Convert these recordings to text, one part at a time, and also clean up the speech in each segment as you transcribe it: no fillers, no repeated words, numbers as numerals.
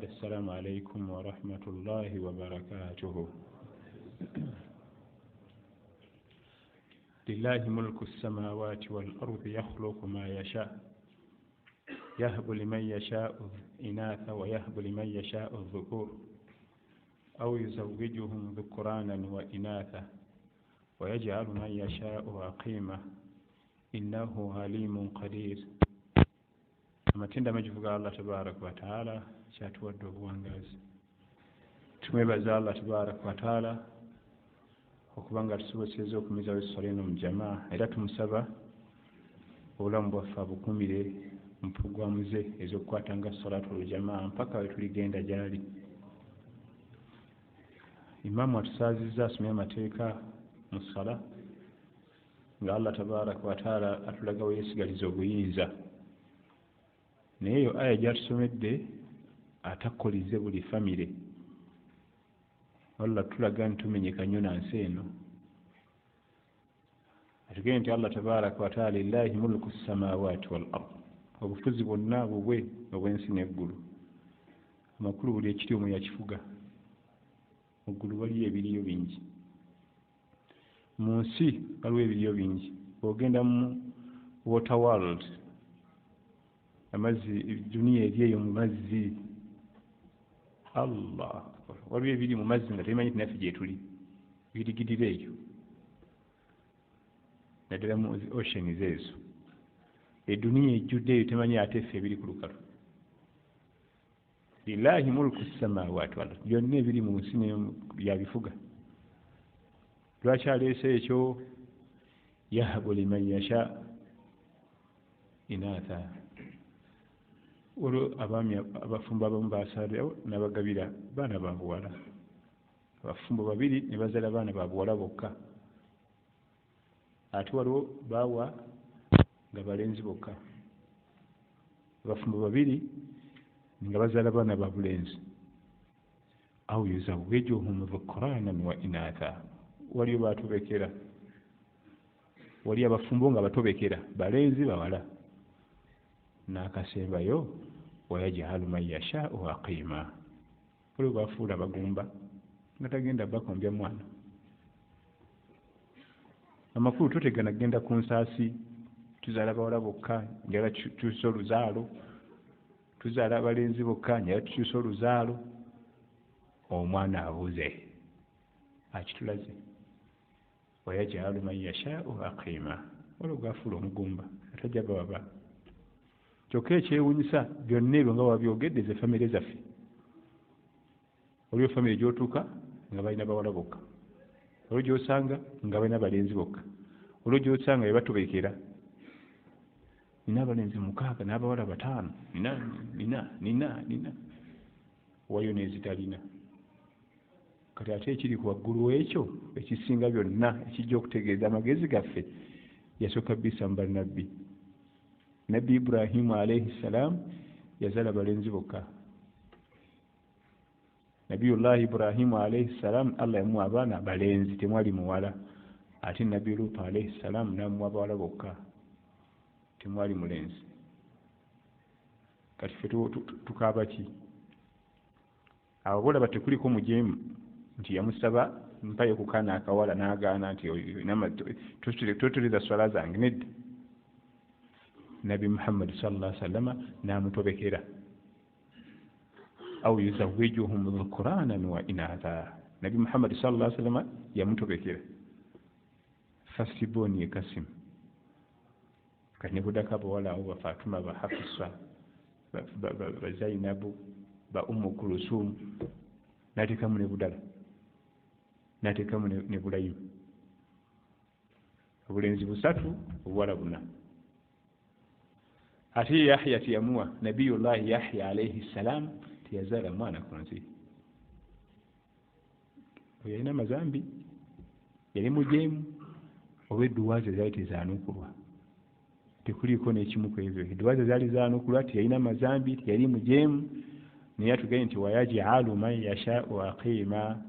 السلام عليكم ورحمة الله وبركاته. لله ملك السماوات والأرض يخلق ما يشاء يهب لمن يشاء إناثا ويهب لمن يشاء الذكور أو يزوجهم ذكرانا وإناثا ويجعل من يشاء عقيما إنه عليم قدير. amatenda amagivuga Allah tabaraka wa taala kyatuwadde obuwangazi. Tumwebaza Allah tabaraka wa taala okuba nga tusobozesezza okumizawo essala eno mu jamaa, era tumusaba obulamu bwaffe abukumire mu puroguramu ze ez'okukwatanga salaatul jamaa mpaka we tuligenda gyali. Imaamu atusaazizza asomye amateeka mu ssala nga Allah tabaraka wa taala atulagawo yeesigaliza obuyinza. Naye eyo aya gyatusomedde atakkolize buli famire, walla tulaga nti tumenyeka nnyo na nsi eno. Atugende nti Allah tabaraka wa taala lillahi mulku samawati wal ard, obufuzi bwonna bubwe obw'ensi n'eggulu. Amakulu buli ekiri omwe yakifuga. Mu ggulu waliyo ebiriyo bingi, mu nsi waliwo ebiriyo bingi. Bw'ogenda mu water world, amazzi duniya eri eyo mu mazzi, Allah waliwo ebiri mu mazzi nga tebimanyi nti naffe gye tuli, girigirira eyo naddala mu oceans ezo. Eduniya ejjudde eyo temanyi ate ffe ebiri ku lukalu. Lillahi mulku samawati wal ard, byonna ebiri mu nsi byabifuga. Lwaki aleese ekyo? Yahabu liman yasha inatha, olwo abaami abafumbo abamu basalirawo n'abagabira baana ba buwala. Abafumbo babiri ne bazaala baana ba buwala bokka, ate waliwo baawa nga balenzi bokka. Abafumbo babiri nga bazaala baana ba bulenzi. Aw yuzawwijuhum dhukranan wa inatha, waliyo batobekera, wali abafumbo nga batobekera balenzi bawala. N'akasembayo wayaj'alu man yasha'u aqima, olwo bafuula bagumba nga tagenda bakombya mwana. Amakulu totegana genda ku nsaasi, tuzaala bawala bokka njala tukyusa oluzaalo, tuzaala abalenzi bokka njala tukyusa oluzaalo. Omwana abuze akitulaze, wayaj'alu man yasha'u aqima, olwo gwafuula omugumba atajja baba. Kyokka ekyewuunyisa byonna ebyo nga wabyogedde ze famire zaffe. Waliwo famire gy'otuuka nga balina bawala bokka, waliwo gy'osanga nga balina balenzi bokka, waliwo gy'osanga bebatobekera. Nina abalenzi 6 n'abawala 5, nina waliyo n'ezitalina. Kati ate ekiri ku waggulu w'ekyo ekisinga byonna ekijja okutegeeza amagezi gaffe, yasooka bbisa mu bannabbi. Nabbi Ibrahimu alayhi salam yazaala balenzi bokka. Nabiyullahi Ibrahimu alayhi salam Allah yamuwa abaana balenzi, temwali muwala. Ate Nabbi Luutu alayhi salam n'amuwa bawala bokka, temwali mulenzi. Kati ffe tukaaba ki? Abo bolaba tekuliko mujeemu nti yamusaba mpaye ku kaana akawala n'agaana nti totuliza swala zange. Nedda, Nabi Muhammad sallallahu alaihi wasallam n'amutobekera. Aw yuzawwijuhum dhukranan wa inatha, Nabi Muhammad sallallahu alaihi wasallam yamutobekera. Firstborn ye Kasim, kati ne budaka bawala abo ba Fatuma, ba Hafsa, ba Zainabu, ba Ummu Kulsum, n'ateekamu ne budala, n'ateekamu ne Bulayimu. Obulenzi 3, obuwala 4. Ate Yahya tiyamuwa, Nabiyullahi Yahya alayhi salam tiyazaala mwana ku nsi. Yalina mazambi, yali mujeemu, oba edduwa ze zaali tezaanukulwa. Tekuliiko n'ekimu ku ebyo. Edduwa ze zaali zaanukulwa, tiyalina mazambi, tiyali mujeemu. Naye atugende nti wayaj'alu man yasha'u aqima,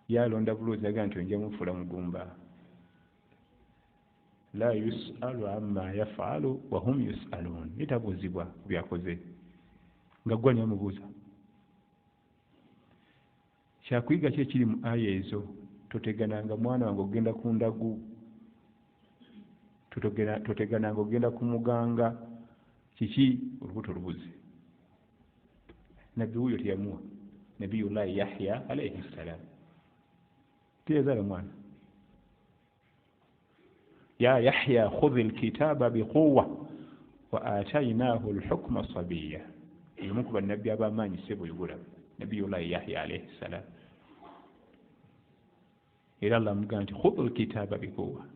yalonda buloozi aga nti nja mufuula mugumba. La yus'alu amma yaf'alu wa hum yus'alun, etabuuzibwa ku byakoze. nga gwa nyamubuuza kyakuyiga ki ekiri mu aya ezo totegananga mwana wange ogenda ku ndagu totegananga ogenda ku muganga kiki olubuto lubuze nabbi wuyo teyamuwa nabiyullahi yahya alayhi ssalam teyazaala mwana ya yahya khudhi lkitaba biquwa wa atainahu alhukma sabiya emu ku bannabbi ab'amaanyi ssebo yogula nabiyullahi yahya alayhi ssalam era allah amugamba nti khudhi lkitaba biquwa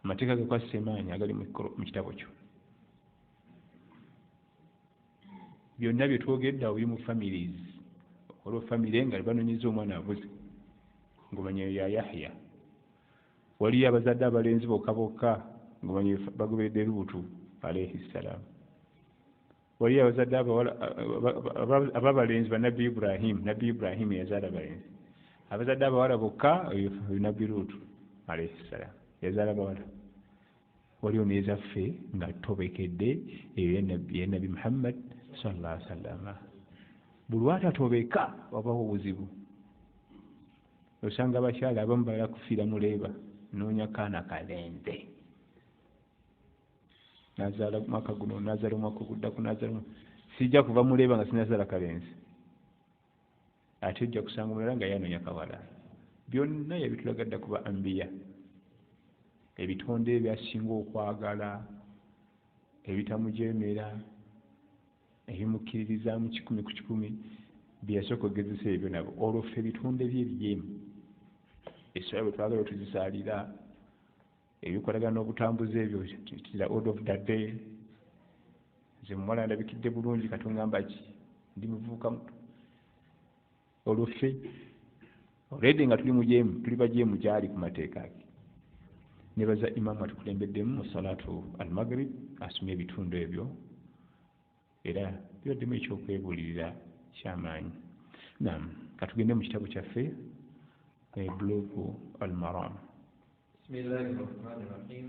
amateeka gakwasisa emaanyi agali mu kitabo kyo byonna bye twogedde awo biri mu families olwo famire nga banoonyeza omwana abuze ng'omanya ya yahya waliyo abazadde abalenzi bokka bokka ng'omanya bagoberedde luutu alayhi ssalam waliyo abazadde ababalenzi banabbi ibrahim yazaala balenzi abazadde abawala bokka nabbi luutu alayhi ssalam yazaala bawala waliyo nezaffe nga tobekedde eyo yenabbi muhammad sallallahu alaihi wasallam buli watatobeka wabawo obuzibu osanga abakyala abamu bala kufiira muleeba noonya kaana kalenze nazaala mwaka guno nazaala omwaka oguddaku nazaala sijja kuva muleeba nga sinazaala kalenzi ate ojja kusanga omulala nga yanoonya kawala byonna yabitulagadda kuba ambiya ebitonde ebyasinga okwagala ebitamujeemera ebimukkiririzaamu 100 ku 100 byasooka okugezesa ebyo nabo olwo ffe ebitonde by'ebyemu essaawa bwe twagala otuzisaalira ebikolagana n'obutambuzi ebyo kira order of the day nze muwala ndabikidde bulungi katungamba ki ndi muvubuka muto olwo ffe olwedde nga tuli bajeemu gyali ku mateeka ge nebaza imaamu atukulembeddemu mu salaatu al maghrib asomye ebitundu ebyo era bibaddemu ekyokwebuulirira kyamaanyi nam katugende mu kitabu kyaffe buluugu al maram bismillahi rahmani rahim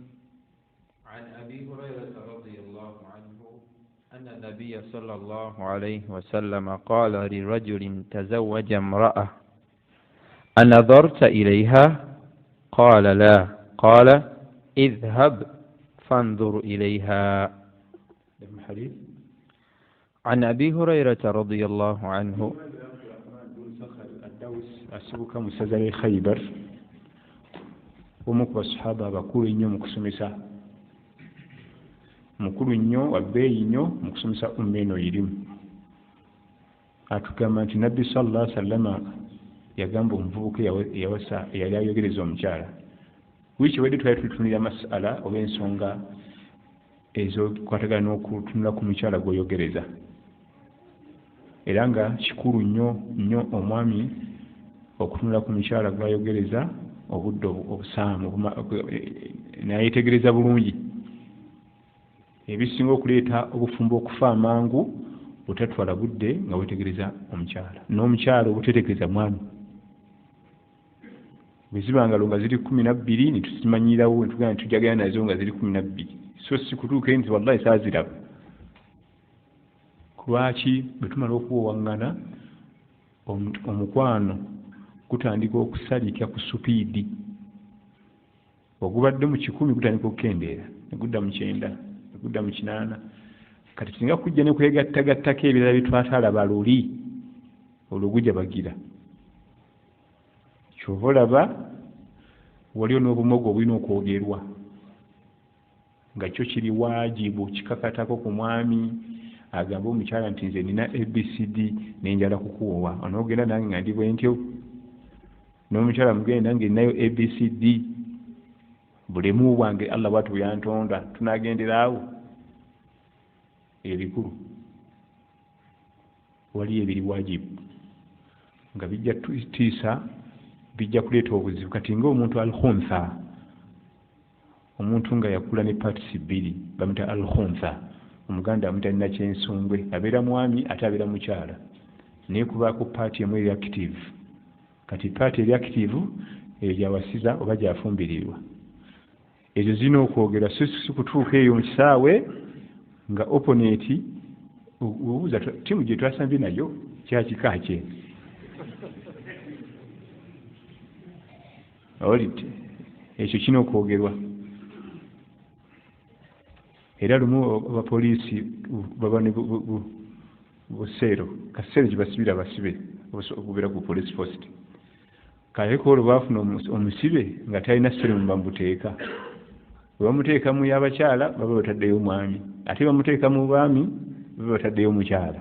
an abi hurayrata radiyallahu anhu أن النبي صلى الله عليه وسلم قال لرجل تزوج امرأة أنظرت إليها؟ قال لا. قال اذهب فانظر إليها. عن أبي هريرة رضي الله عنه asibuka mu ssaza ly'e Khaybar omu ku basahaba abakulu ennyo mu kusomesa mukulu nnyo wabbeeyi nnyo mu kusomesa umma eno irimu atugamba nti nabbi sallallahu alaihi wasallama yagamba omuvubuka eyawasa eyali ayogereza omukyala wiiki wedde twali tulitunulira masala oba ensonga ezokwatagana n'okutunula ku mukyala gw'oyogereza era nga kikulu nnyo omwami okutunula ku mukyala gw'ayogereza obudde obusaamu nayetegereza bulungi ebisinga okuleeta obufumbo okufa amangu butatwala budde nga wetegereza omukyala n'omukyala obutetegereza mwami bwezibangalo nga ziri 12 nitusimanyirawo netugana tujagana nazo nga ziri 12 so si kutuuka nti wallahi saaziraba lwaki bwe tumala okuwowaŋŋana omukwano gutandika okusalika ku supiidi ogubadde mu 10 gutandika okukendeera negudda mu 9 negudda mu 8 kati singa kujja ne kwegattagattako ebirala byetwatalaba luli olwo gujja bagira kyova olaba waliwo n'obumogo obulina okwogerwa nga kyo kiri waajibu kikakatako ku mwami agamba omukyala nti nze nina abcd nenjala kukuwowa onoogenda nange nga ndi bwe ntyo n'omukyala mugende nange ninayo abcd bulemu bwange allah bwatu bweyantonda tunagenderaawo ebikulu waliyo ebiri waajibu nga bijja tiisa bijja kuleeta obuzibu kati ngaomuntu al-khuntha omuntu nga yakula ne parts 2 bamuta al-khuntha omuganda amuta nina kyensungwe abeera mwami ate abeera mukyala naye kubaako paati emu eri active kati paati eri active eyo gyawasiza oba gyafumbirirwa ezo zirina okwogera si kutuuka eyo mu kisaawe nga opponent obuuza ttiimu gye twasambye nayo kyakika kye olidde ekyo kina okwogerwa. Era lumu abapoliisi baba ne buseero kaseero gye basibira abasibe okubeera ku police post kaleko olwo baafuna omusibe nga talina serumu bamuteeka. Bwe bamuteeka mu y'abakyala baba bataddeyo omwami, ate bamuteeka mu baami baba bataddeyo omukyala.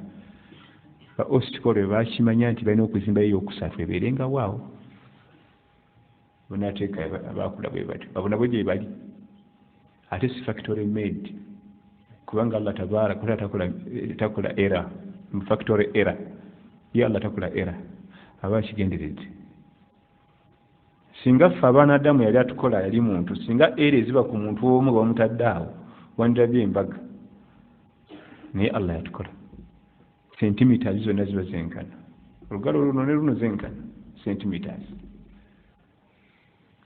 Ba ostikolo bwe bakimanya nti balina okuzimbayo eyokusatu ebeerengawo awo bonateeka abaakula bwe batyo abo nabo gye bali, ate si factory made kubanga Allah tabaaraka takola era mu factory era ye Allah takola era aba kigenderedde. Singa ffe abaana Adamu yali atukola yali muntu, singa era eziba ku muntu omu bamutadde awo wandirabye embaga, naye Allah yatukola centimeters zonna ziba zenkana, olugalo luno ne luno zenkana centimeters,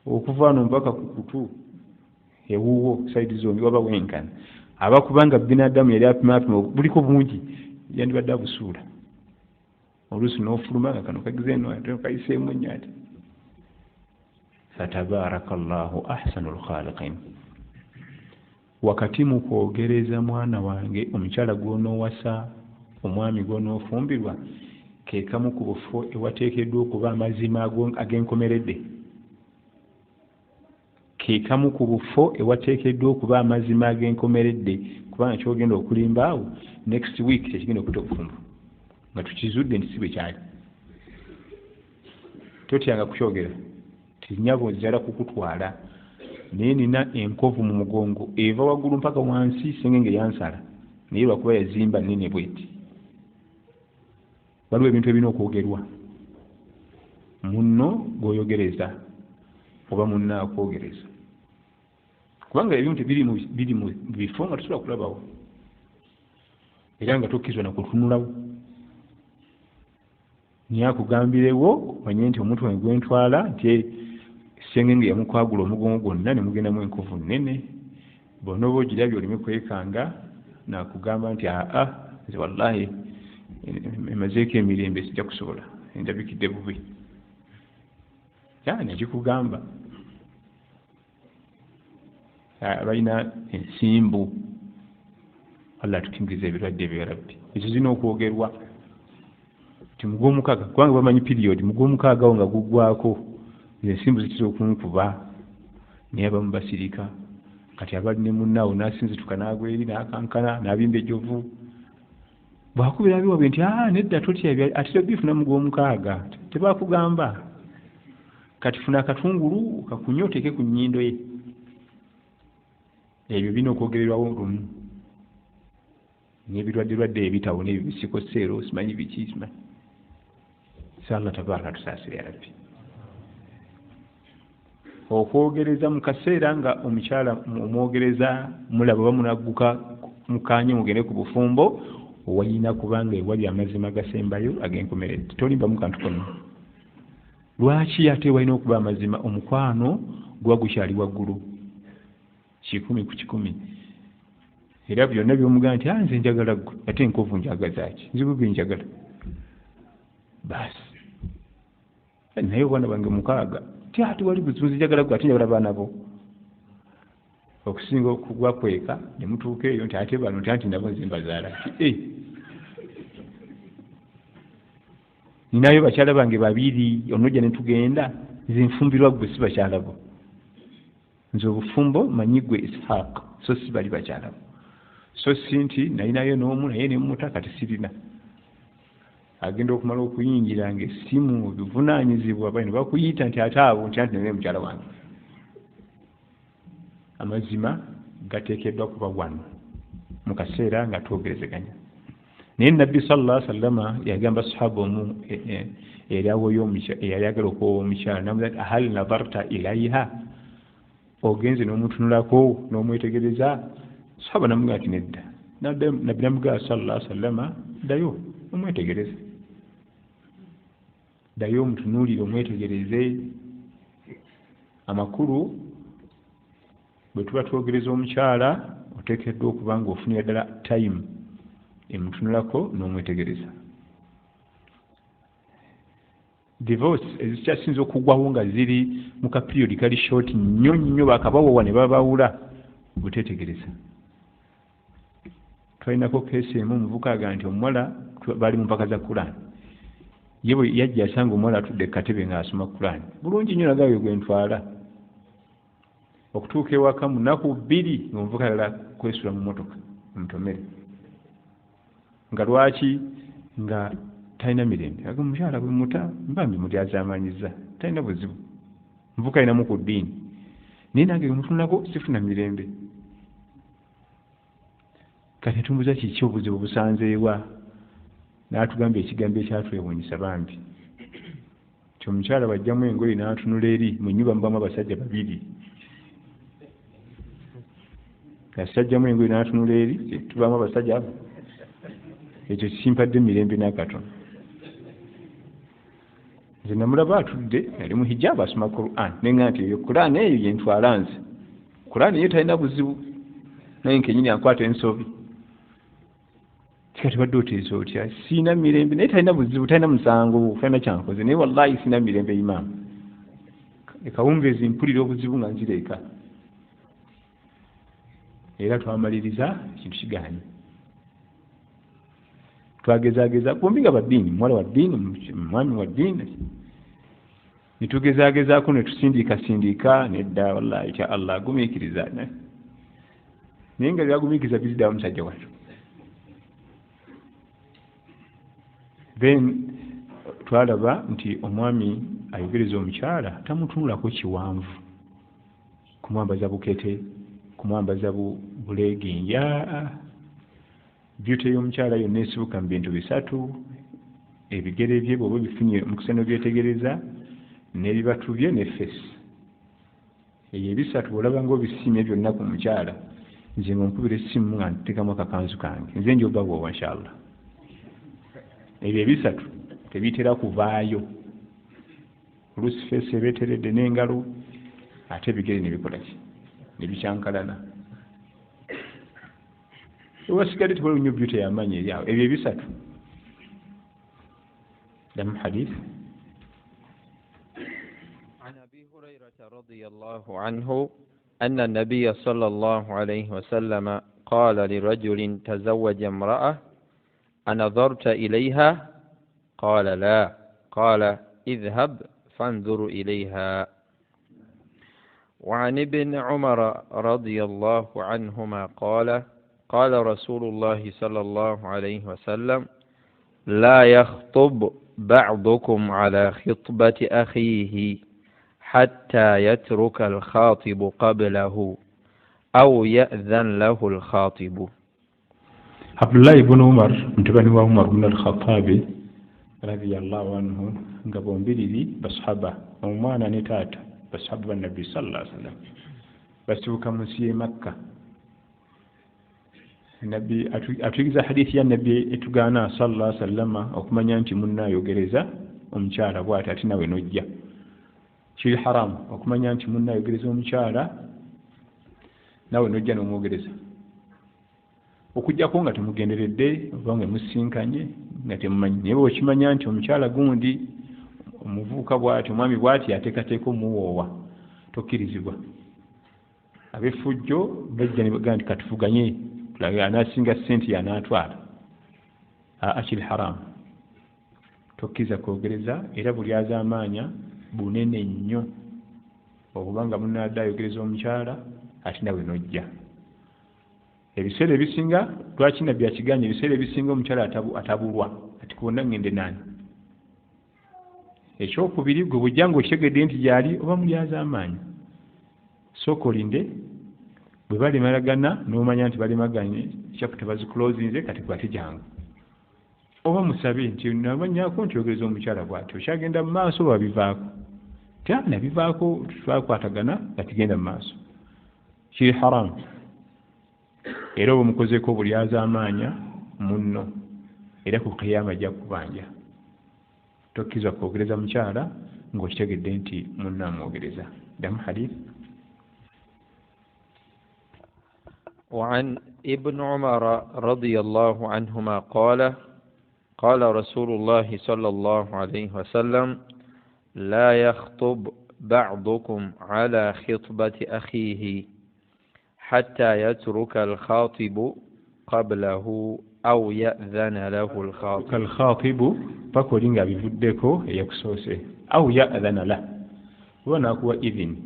okuva wano mpaka ku kutu ewuwo saidi zombi waba wenkana. Abakubanga binadamu yali apima buliko bungi yandibadde abusuula oluusi n'ofuluma nga kano kagize eno ate kayiseemu nnyo ate. Fatabaarakallahu ahsanul khaliqin. Wakati mu kwogereza mwana wange omukyala gw'onoowasa, omwami gw'onoofumbirwa, ke kamu ku bufo ewateekeddwa okuba amazima ag'enkomeredde. Ke kamu ku bufo ewateekeddwa okuba amazima ag'enkomeredde, kubanga kyogenda okulimba awo next week tekigenda okutta obufumbo nga tukizudde nti si bwe kyali. Totyanga kukyogera tinyabo nzala kukutwala, naye nina enkovu mu mugongo eva waggulu mpaka wansi sengenge yansala, naye lwakuba yazimba nnene bweti. Waliwo ebintu ebirina okwogerwa, munno gw'oyogereza oba munna akwogereza, kubanga ebintu biri mu bifo nga tusobola kulabawo era nga tokkizwa nakutunulawo. Niye akugambirewo omanye nti omuntu wange gwentwala nti sengenge yamukwagula omugongo gwonna ne mugendamu enkovu nnene, bonna oba ogirabye oleme kwekanga nakugamba nti nze wallahi emazeeko emirembe sijja kusobola endabikidde bubi. Nekikugamba balina ensimbu, Allah tukingiriza ebirwadde ebyarabbi, ekyo zirina okwogerwa. Ti mugw'omukaaga kubanga bamanyi period mugw'omukaaga nga guggwako ensimbu zitera okunkuba, naye abamu basirika kati abali ne munnaawo n'asinzituka n'agwa eri n'akankana n'abimba ejjovu. Bwakubira biwabye nti nedda totya ate bifuna mugw'omukaaga tebakugamba kati funa akatungulu kakunye oteeke ku nnyindo ye. Ebyo bina okwogererwawo lumu n'ebirwadde ebitawo n'ebibisiko seero simanyi biki simanyi. Allah tabaaraka tusaasire ya Rabbi. Okwogereza mu kaseera nga omukyala omwogereza mulaba bamunagguka mukanye mugende ku bufumbo, owalina kubanga ewali amazima gasembayo ag'enkomeredde, tolimba mu kantu konna. Lwaki ate walina okuba amazima? Omukwano guba gukyali waggulu 100 era byonna by'omugamba nti nze njagala ggwe ate enkovu njagaza ki nzibu bye njagala basi. Naye obwana bange mukaaga ti ate wali buzibu njagala ggwe ate njagala baana bo. Okusinga okugwa kweka ne mutuuka eyo nti ate bano nti nabo nze mbazaala ninayo bakyala bange babiri onojja ne tugenda nze nfumbirwa ggwe si bakyala bo. Nze obufumbo manyi ggwe Ishaq so si bali bakyala bo. So si nti nalinayo n'omu naye ne mmuta kati sirina. Agenda okumala okuyingira ng'essimu bivunaanyizibwa bali ne bakuyita nti ate abo nti anti naye mukyala wange. Amazima gateekeddwa kuba wano mu kaseera nga twogerezeganya. Naye Nabbi sallallahu alaihi wasallam yagamba sahaba omu eyayagala okuwa omukyala namugaa hal nadarta ilaiha, ogenze n'omutunulako n'omwetegereza? Sahaba namugaa nti nedda. Nabbi namugaa sallallahu alaihi wasallam ddayo omwetegereze, ddayo omutunuulire omwetegereze. Amakulu bwe tuba twogereza omukyala oteekeddwa okuba nga ofunira ddala time emutunulako n'omwetegereza. Divorce ezikyasinza okugwawo nga ziri mu kaperiodi kali short nnyo bakabawowa ne babawula butetegereza. Twalinako keesi emu omuvuka aga nti omuwala bali mu mpaka za Quran. Ye bwe yajja asanga omuwala atudde katebe ng'asoma Quran. Bulungi nnyo nagawe gwe ntwala. Okutuuka ewaka mu nnaku 2 ng'omuvuka alala kwesula mu mmotoka omutomere. Nga lwaki? Nga talina mirembe. Aga omukyala bwe muta mbambi mulyazaamanyizza. Talina buzibu. Muvuka alinamu ku ddiini. Naye nange mutunako sifuna mirembe. Kati tumbuza kiki obuzibu busanzeewa? N'atugamba ekigambo ekyatwewuunyisa bambi. Kyo omukyala bajjamu engoye n'atunula eri mu nnyumba mubamu abasajja 2. Kasajjamu engoye n'atunula eri tubamu abasajja abo. Ekyo kimpadde mirembe n'akatono. Nze namulaba atudde yali mu hijab asoma Quran. Nenga nti eyo Quran eyo yentwala nze. Quran eyo talina buzibu. Naye nkenyini akwata ensobi. Kati badde oteesa otya? Siina mirembe naye talina buzibu, talina musango, talina kyankoze. Naye wallahi siina mirembe imaamu. Ekawungeezi mpulira obuzibu nga nzireka. Era twamaliriza ekintu kigaanye. Twagezaageza bombi nga baddiini, muwala wa ddiini, mwami wa ddiini. Nitugezaagezako ne tusindiika nedda wallahi kya Allah agumiikiriza. Naye nga byagumiikiriza biziddawo musajja wattu. Then twalaba nti omwami ayogereza omukyala tamutunulako kiwanvu. Kumwambaza bukete, kumwambaza buleginja. Beauty y'omukyala yonna esibuka mu bintu 3. Ebigere bye bw'oba bifunye mu kuseno byetegereza n'ebibatu bye ne face. Eyo 3 bw'olaba ng'obisiimye byonna ku mukyala. Nze ng'onkubira essimu nga nteekamu akakanzu kange. Nze njoba bw'oba inshallah. Ebyo 3 tebitera kuvaayo. Oluusi face ebeeteredde n'engalo ate ebigere ne bikola ki? Ne bikyankalana. Wasigadde tewali nnyo beauty y'amaanyi eri awo. Ebyo 3. Damu hadith. عن أبي هريرة رضي الله عنه أن النبي صلى الله عليه وسلم قال لرجل تزوج امرأة أنظرت إليها؟ قال لا. قال اذهب فانظر إليها. وعن ابن عمر رضي الله عنهما قال قال رسول الله صلى الله عليه وسلم لا يخطب بعضكم على خطبة أخيه حتى يترك الخاطب قبله أو يأذن له الخاطب. عبد الله بن عمر متبني وعمر بن الخطاب رضي الله عنه قبون بلدي بصحبة ومانا نتاتا بصحبة النبي صلى الله عليه وسلم بسوك مسيح مكة. النبي atuigiza hadithi ya nabi etugana sallallahu alaihi wasallam okumanya nti munna yogereza omukyala bw'ati ati nawe nojja. Kiri haram okumanya nti munna yogereza omukyala nawe nojja n'omwogereza. Okujjako nga temugenderedde oba nga musinkanye nga temumanyi. Naye bw'okimanya nti omukyala gundi omuvubuka bw'ati omwami bw'ati ateekateeka omuwoowa tokkirizibwa. Ab'effujjo bajja ne bagamba nti katufuganye tulage anaasinga ssente y'anaatwala. Kiri haram. Tokkiriza kwogereza era buli azaamaanya bunene nnyo okubanga munnaadde ayogereza omukyala ate nawe nojja. Ebiseera ebisinga lwaki nabbi akiganye ebiseera ebisinga omukyala atabulwa ati kwonna ngende nani. Ekyokubiri gwe bujja ng'okitegedde nti gyali oba muli azaamaanyi. Sooka olinde bwe balemalagana n'omanya nti balemaganye chapter baziclosinze kati kwate jangu. Oba musabe nti namanyaako nti oyogereza omukyala bw'ati okyagenda mu maaso oba bivaako. Nabivaako twakwatagana kati genda mu maaso. Kiri haram. Era oba mukozeeko buli azaamaanya munno era ku kiyama ajja kubanja. Tokkiriza kwogereza mukyala ng'okitegedde nti munno amwogereza. Damu hadith. وعن ابن عمر رضي الله عنهما قال قال رسول الله صلى الله عليه وسلم لا يخطب بعضكم على خطبة أخيه حتى يترك الخاطب قبله أو يأذن له الخاطب. الخاطب فكولينغا بفدكو يكسوسي أو يأذن له ونقوى إذن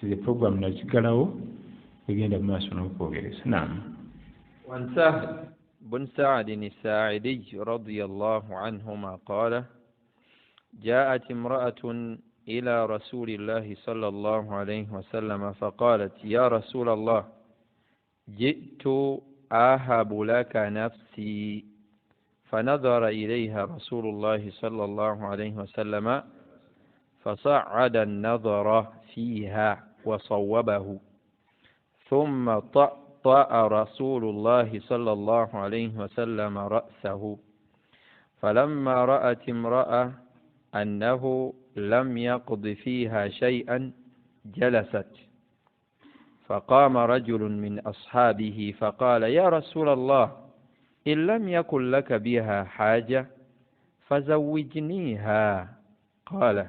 سيدي بروغرام نجيكالاو يجينا بماسو نوكوغيريس. نعم. وعن سهل بن سعد الساعدي رضي الله عنهما قال جاءت امرأة إلى رسول الله صلى الله عليه وسلم فقالت يا رسول الله جئت أهب لك نفسي فنظر إليها رسول الله صلى الله عليه وسلم فصعد النظر فيها وصوبه ثم طأطأ رسول الله صلى الله عليه وسلم رأسه فلما رأت امرأة أنه لم يقض فيها شيئا جلست فقام رجل من أصحابه فقال يا رسول الله إن لم يكن لك بها حاجة فزوجنيها. قال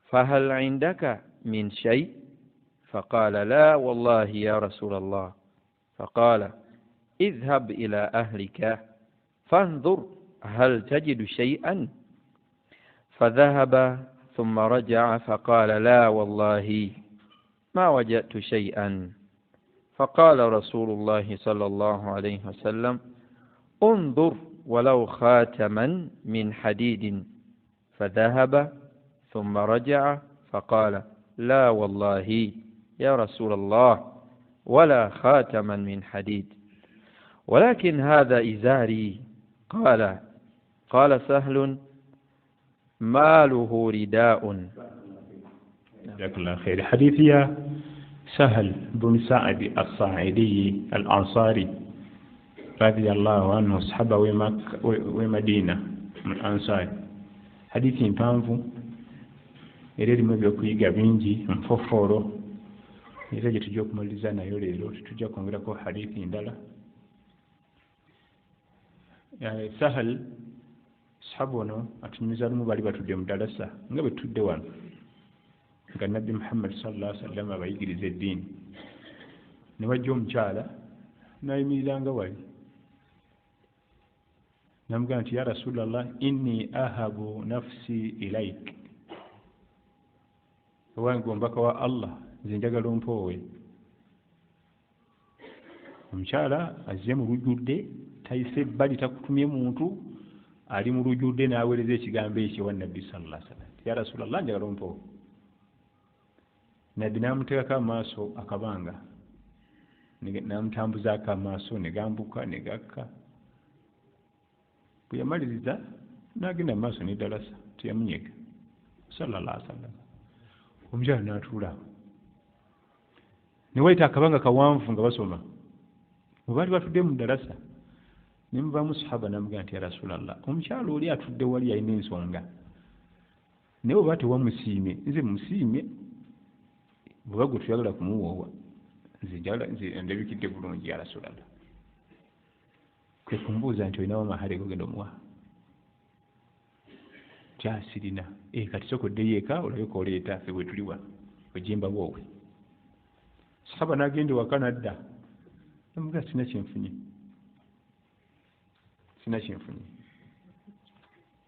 فهل عندك من شيء؟ فقال لا والله يا رسول الله. فقال اذهب إلى أهلك فانظر هل تجد شيئا؟ فذهب ثم رجع فقال لا والله ما وجدت شيئا. فقال رسول الله صلى الله عليه وسلم انظر ولو خاتما من حديد. فذهب ثم رجع فقال لا والله يا رسول الله ولا خاتما من حديد ولكن هذا إزاري. قال سهل ماله رداء. جزاك الله خير. حديث يا سهل بن سعد الصاعدي الأنصاري رضي الله عنه صحابة ومدينة من الأنصار. حديث ينفعه ereri mwebyo kuyiga bingi mfoforo era gye tujja okumaliza nayo leero tujja kwongerako hadithi ndala. Sahal sahaba ono atunyumiza lumu bali batudde mu dalasa nga bwe tudde wano nga nabbi Muhammad sallallahu alaihi wasallam abayigiriza eddiini ne wajja omukyala n'ayimirira nga wali namugamba nti ya rasulallah inni ahabu nafsi ilaik, owange omubaka wa Allah nze njagala ompoowe. Omukyala azze mu lujjudde tayise ebbali takutumye muntu ali mu lujjudde n'aweereza ekigambo ekyo wa nabbi sallallahu alaihi wasallam ya rasulallah njagala ompoowe. Nabbi n'amuteekako amaaso akabanga n'amutambuzaako amaaso ne gambuka ne gakka. Bwe yamaliriza n'agenda mu maaso n'eddalasa teyamunyega sallallahu alaihi wasallam. Omukyala n'atuula ne wayita akabanga kawanvu nga basoma bwe baali batudde mu ddalasa ne muvaamu sahaba n'amugamba nti ya rasulallah omukyala oli atudde wali alina ensonga naye oba tewamusiimye nze musiimye bwe bagwe tuyagala kumuwoowa nze ndabikidde bulungi ya rasulallah. Kwe kumubuuza nti olinawo amahale gogenda omuwa? Kyasirina kati sokoddeyo eka olabe kooleeta ffe bwe tuliwa ojimba bwoowe. Sahaba n'agenda ewaka n'adda namugamba sina kyenfunye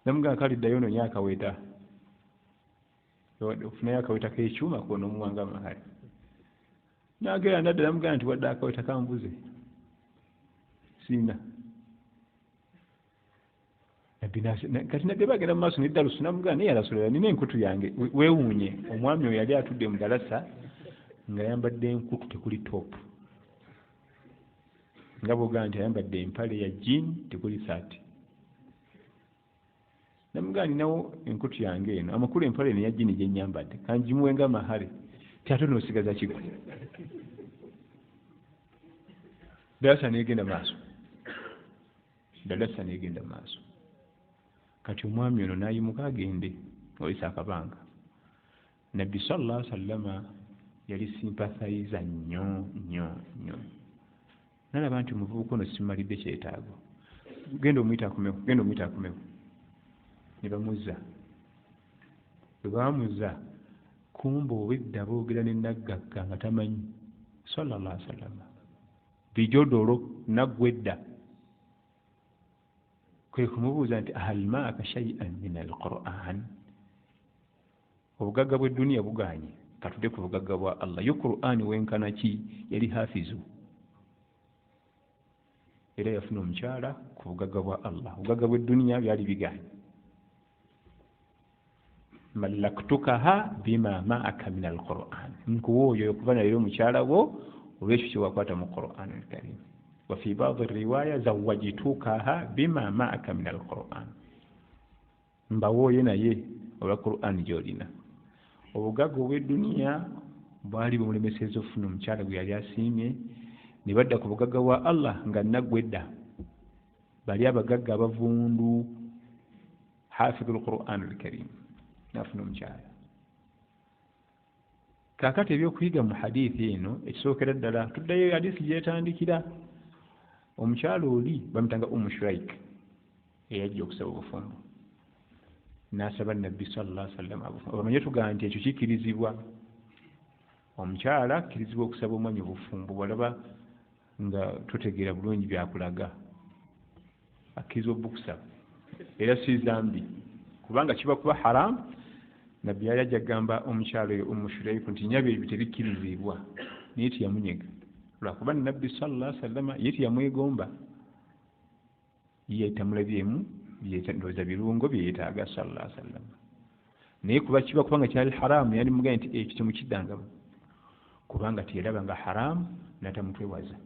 namugamba kale ddayo nonya akaweta ofunayo akaweta k'ekyuma koonomuwanga amahale. N'agenda n'adda namugamba nti wadde akaweta kambuze sina. Kati nabbi bagenda mu maaso n'eddalusu namugamba naye ya rasulallah nina enkutu yange weewuunye. Omwami oyo yali atudde mu dalasa nga ayambadde enkutu tekuli toopu nga bw'ogamba nti ayambadde empale ya jiini tekuli saati. Namugamba ninawo enkutu yange eno amakulu empale eno eya jiini gye nnyambadde kangimuwenga amahale ti ate n'osigaza kigwe. Dalasa n'egenda maaso kati omwami ono n'ayimuka agende oyisa akabanga. Nabbi sallallahu alaihi wasallam yali sympathizer nnyo nalaba nti omuvubuka ono simalidde kyetaago, genda omuyita akomewo. Ne bamuzza. Bwe baamuzza kumba obwedda boogera ne naggagga nga tamanyi sallallahu alaihi wasallam bijodolo naggwedda. Kwe kumubuuza nti hal maaka shay'an min alquran, obugagga bw'edduniya buganye, katudde ku bugagga bwa Allah. Yo Qur'ani wenkana ki? Yali hafizu era yafuna omukyala ku bugagga bwa Allah. Obugagga bw'edduniya byali biganye. Malaktukaha bima maaka min alquran, nkuwa oyo okuva na leero omukyala wo olwekyo kyewakwata mu Qur'an al-Karim. Wa fi ba'd riwaya zawwajtukaha bima maaka min alquran, mbawooye naye olwa Qur'an gy'olina. Obugagga obw'edduniya bwali bumulemeseza okufuna omukyala gwe yali asiimye, ne badda ku bugagga bwa Allah nga naggwedda. Bali abagagga abavundu, hafidhul Qur'an al-Karim, nafuna omukyala. Kaakati ebyokuyiga mu hadithi eno ekisookera ddala, tuddayo hadithi gyetandikira. Omukyala oli bamutanga Shuraik eyajja okusaba obufumbo, n'asaba Nabbi sallallahu alaihi wasallam abufumbo. Bamanye tugamba nti ekyo kikirizibwa. Omukyala akirizibwa okusaba omwami obufumbo, walaba nga tutegeera bulungi byakulaga, akirizibwa obukusaba era si zambi, kubanga kiba kuba haramu. Nabbi yali ajja kugamba omukyala oyo Shuraik nti nyabe ebyo tebikirizibwa, naye tiyamunyega lwakuba Nabbi sallallahu alaihi wasallam ye tiyamwegomba, ye tamulabyemu ndowooza birungo bye yeetaaga sallallahu alaihi wasallam. Naye kuba kiba kubanga kyali haramu, yali mugambye nti ekyo temukiddangamu, kubanga tiyalaba nga haramu natamutwewaza.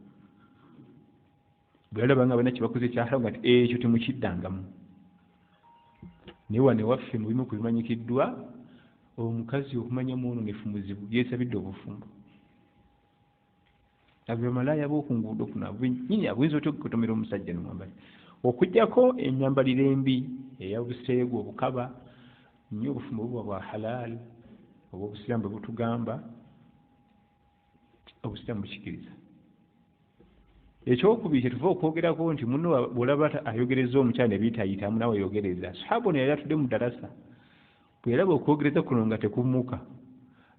Bwe yalaba nga bana kibakoze kya haramu nti ekyo temukiddangamu. Naye wano ewaffe mu bimu ku bimanyikiddwa, omukazi okumanya muwononefu muzibu yeesabidde obufumbo. Abo bamalaaya b'oku nguudo kuno nyini abuyinza otya okukotomera omusajja n'omwambali, okuggyako ennyambalire embi eyabuseegu, obukaba nnyo. Obufumbo buba bwa halal, oba obusiraamu bwe butugamba, obusiraamu bukikiriza. Ekyokubiri kye tuva okwogerako nti muno bw'olaba ayogereza omukyala ne biyitayitamu nawe yogereza. Sahaba ono yali atudde mu ddarasa, bwe yalaba okwogereza kuno nga tekumuuka,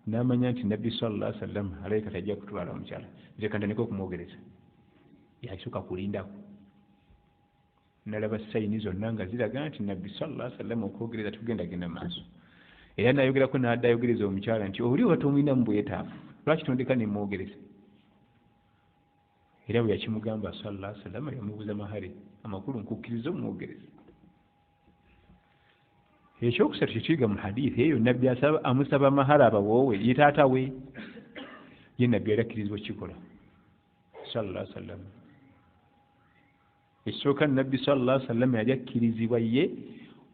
n'amanya nti Nabbi sallallahu alaihi wasallam alayika tajja kutwala omukyala, nze kantandika okumwogereza. Yakisooka kulindako, nalaba sayini zonna nga ziraga nti Nabbi sallallahu alaihi wasallam okwogereza tugendagenda maaso. Era nayogerako n'adda ayogereza omukyala nti oli oba tomulina mu bwetaavu, lwaki tondeka ne mwogereza? Era bwe yakimugamba sallallahu alaihi wasallam yamubuuza mahari, amakulu nkukkiriza omwogereza. Ekyokusatu kyekiyiga mu hadithi eyo, Nabbi amusaba mahari abawoowe, ye taata we, ye Nabbi yali akkirizibwa kikola sallallahu alaihi wasallam. Ekisooka Nabbi sallallahu alaihi wasallam yali akkirizibwa ye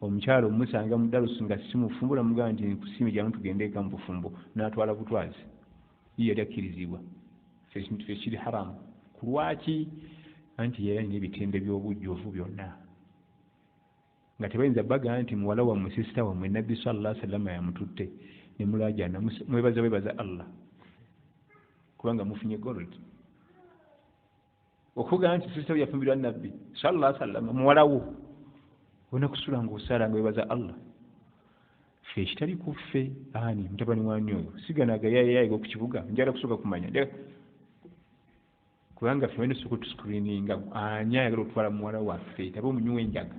omukyala omusanga mu darusu nga simufumbula, mugamba nti nkusiime gyamu tugende eka mu bufumbo, n'atwala butwazi. Ye yali akkirizibwa, ekintu ekiri haramu. Lwaki? Anti yali alina ebitembe by'obujjuvu byonna, nga tebayinza baga nti muwala wammwe sisita wammwe Nabbi sallallahu alaihi wasallam yamututte ne mulaajana, mwebaza Allah kubanga mufunye gold. Okuga nti sisita yafumbirwa Nabbi sallallahu alaihi wasallam muwala wo, ona kusula ng'osaala nga webaza Allah. Ffe ekitali ku ffe, ani mutabani wanyu oyo siganaga yayiga ku kibuga, njala kusooka kumanya kubanga ffe wena soka tusikurininga ani ayagala okutwala muwala waffe taba omunywa enjaga.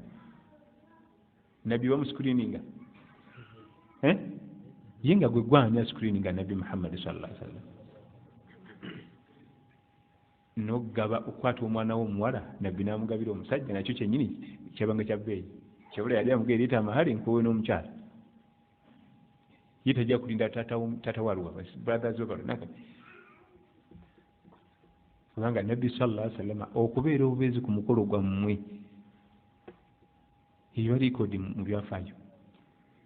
Nabbi bamusikurininga ye nga gwe gwani asikurininga Nabbi Muhammad sallallahu alaihi wasallam. N'ogaba okukwata omwana w'omuwala, Nabbi n'amugabira omusajja, nakyo kyennyini kyabanga kya bbeeyi. Kyabula yali amugee leeta amahari nkuwe n'omukyala, ye tajja kulinda tata waluwa brothers obalonaka, kubanga Nabbi sallallahu alaihi wasallam okubeera obubeezi ku mukolo gwammwe eyo likodi mu byafaayo.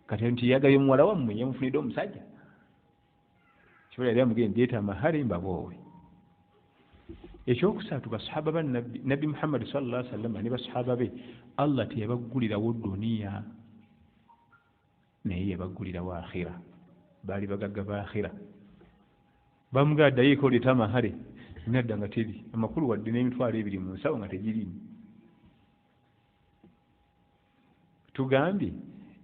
Kati nti yagabye muwala wammwe yamufunidde omusajja, kibula yali amugee ndeeta amahari mbaboowe. Ekyokusatu, basahaba ba Nabbi Muhammad sallallahu alaihi wasallam ne basahaba be, Allah teyabaggulirawo duniya naye yabaggulirawo akhira. Baali bagagga ba akhira. Bamugaa ddayo eka oleeta amahare, nadda nga teri amakulu wadde n'emitwalo 2 mu nsawo nga tegirimu. Tugambye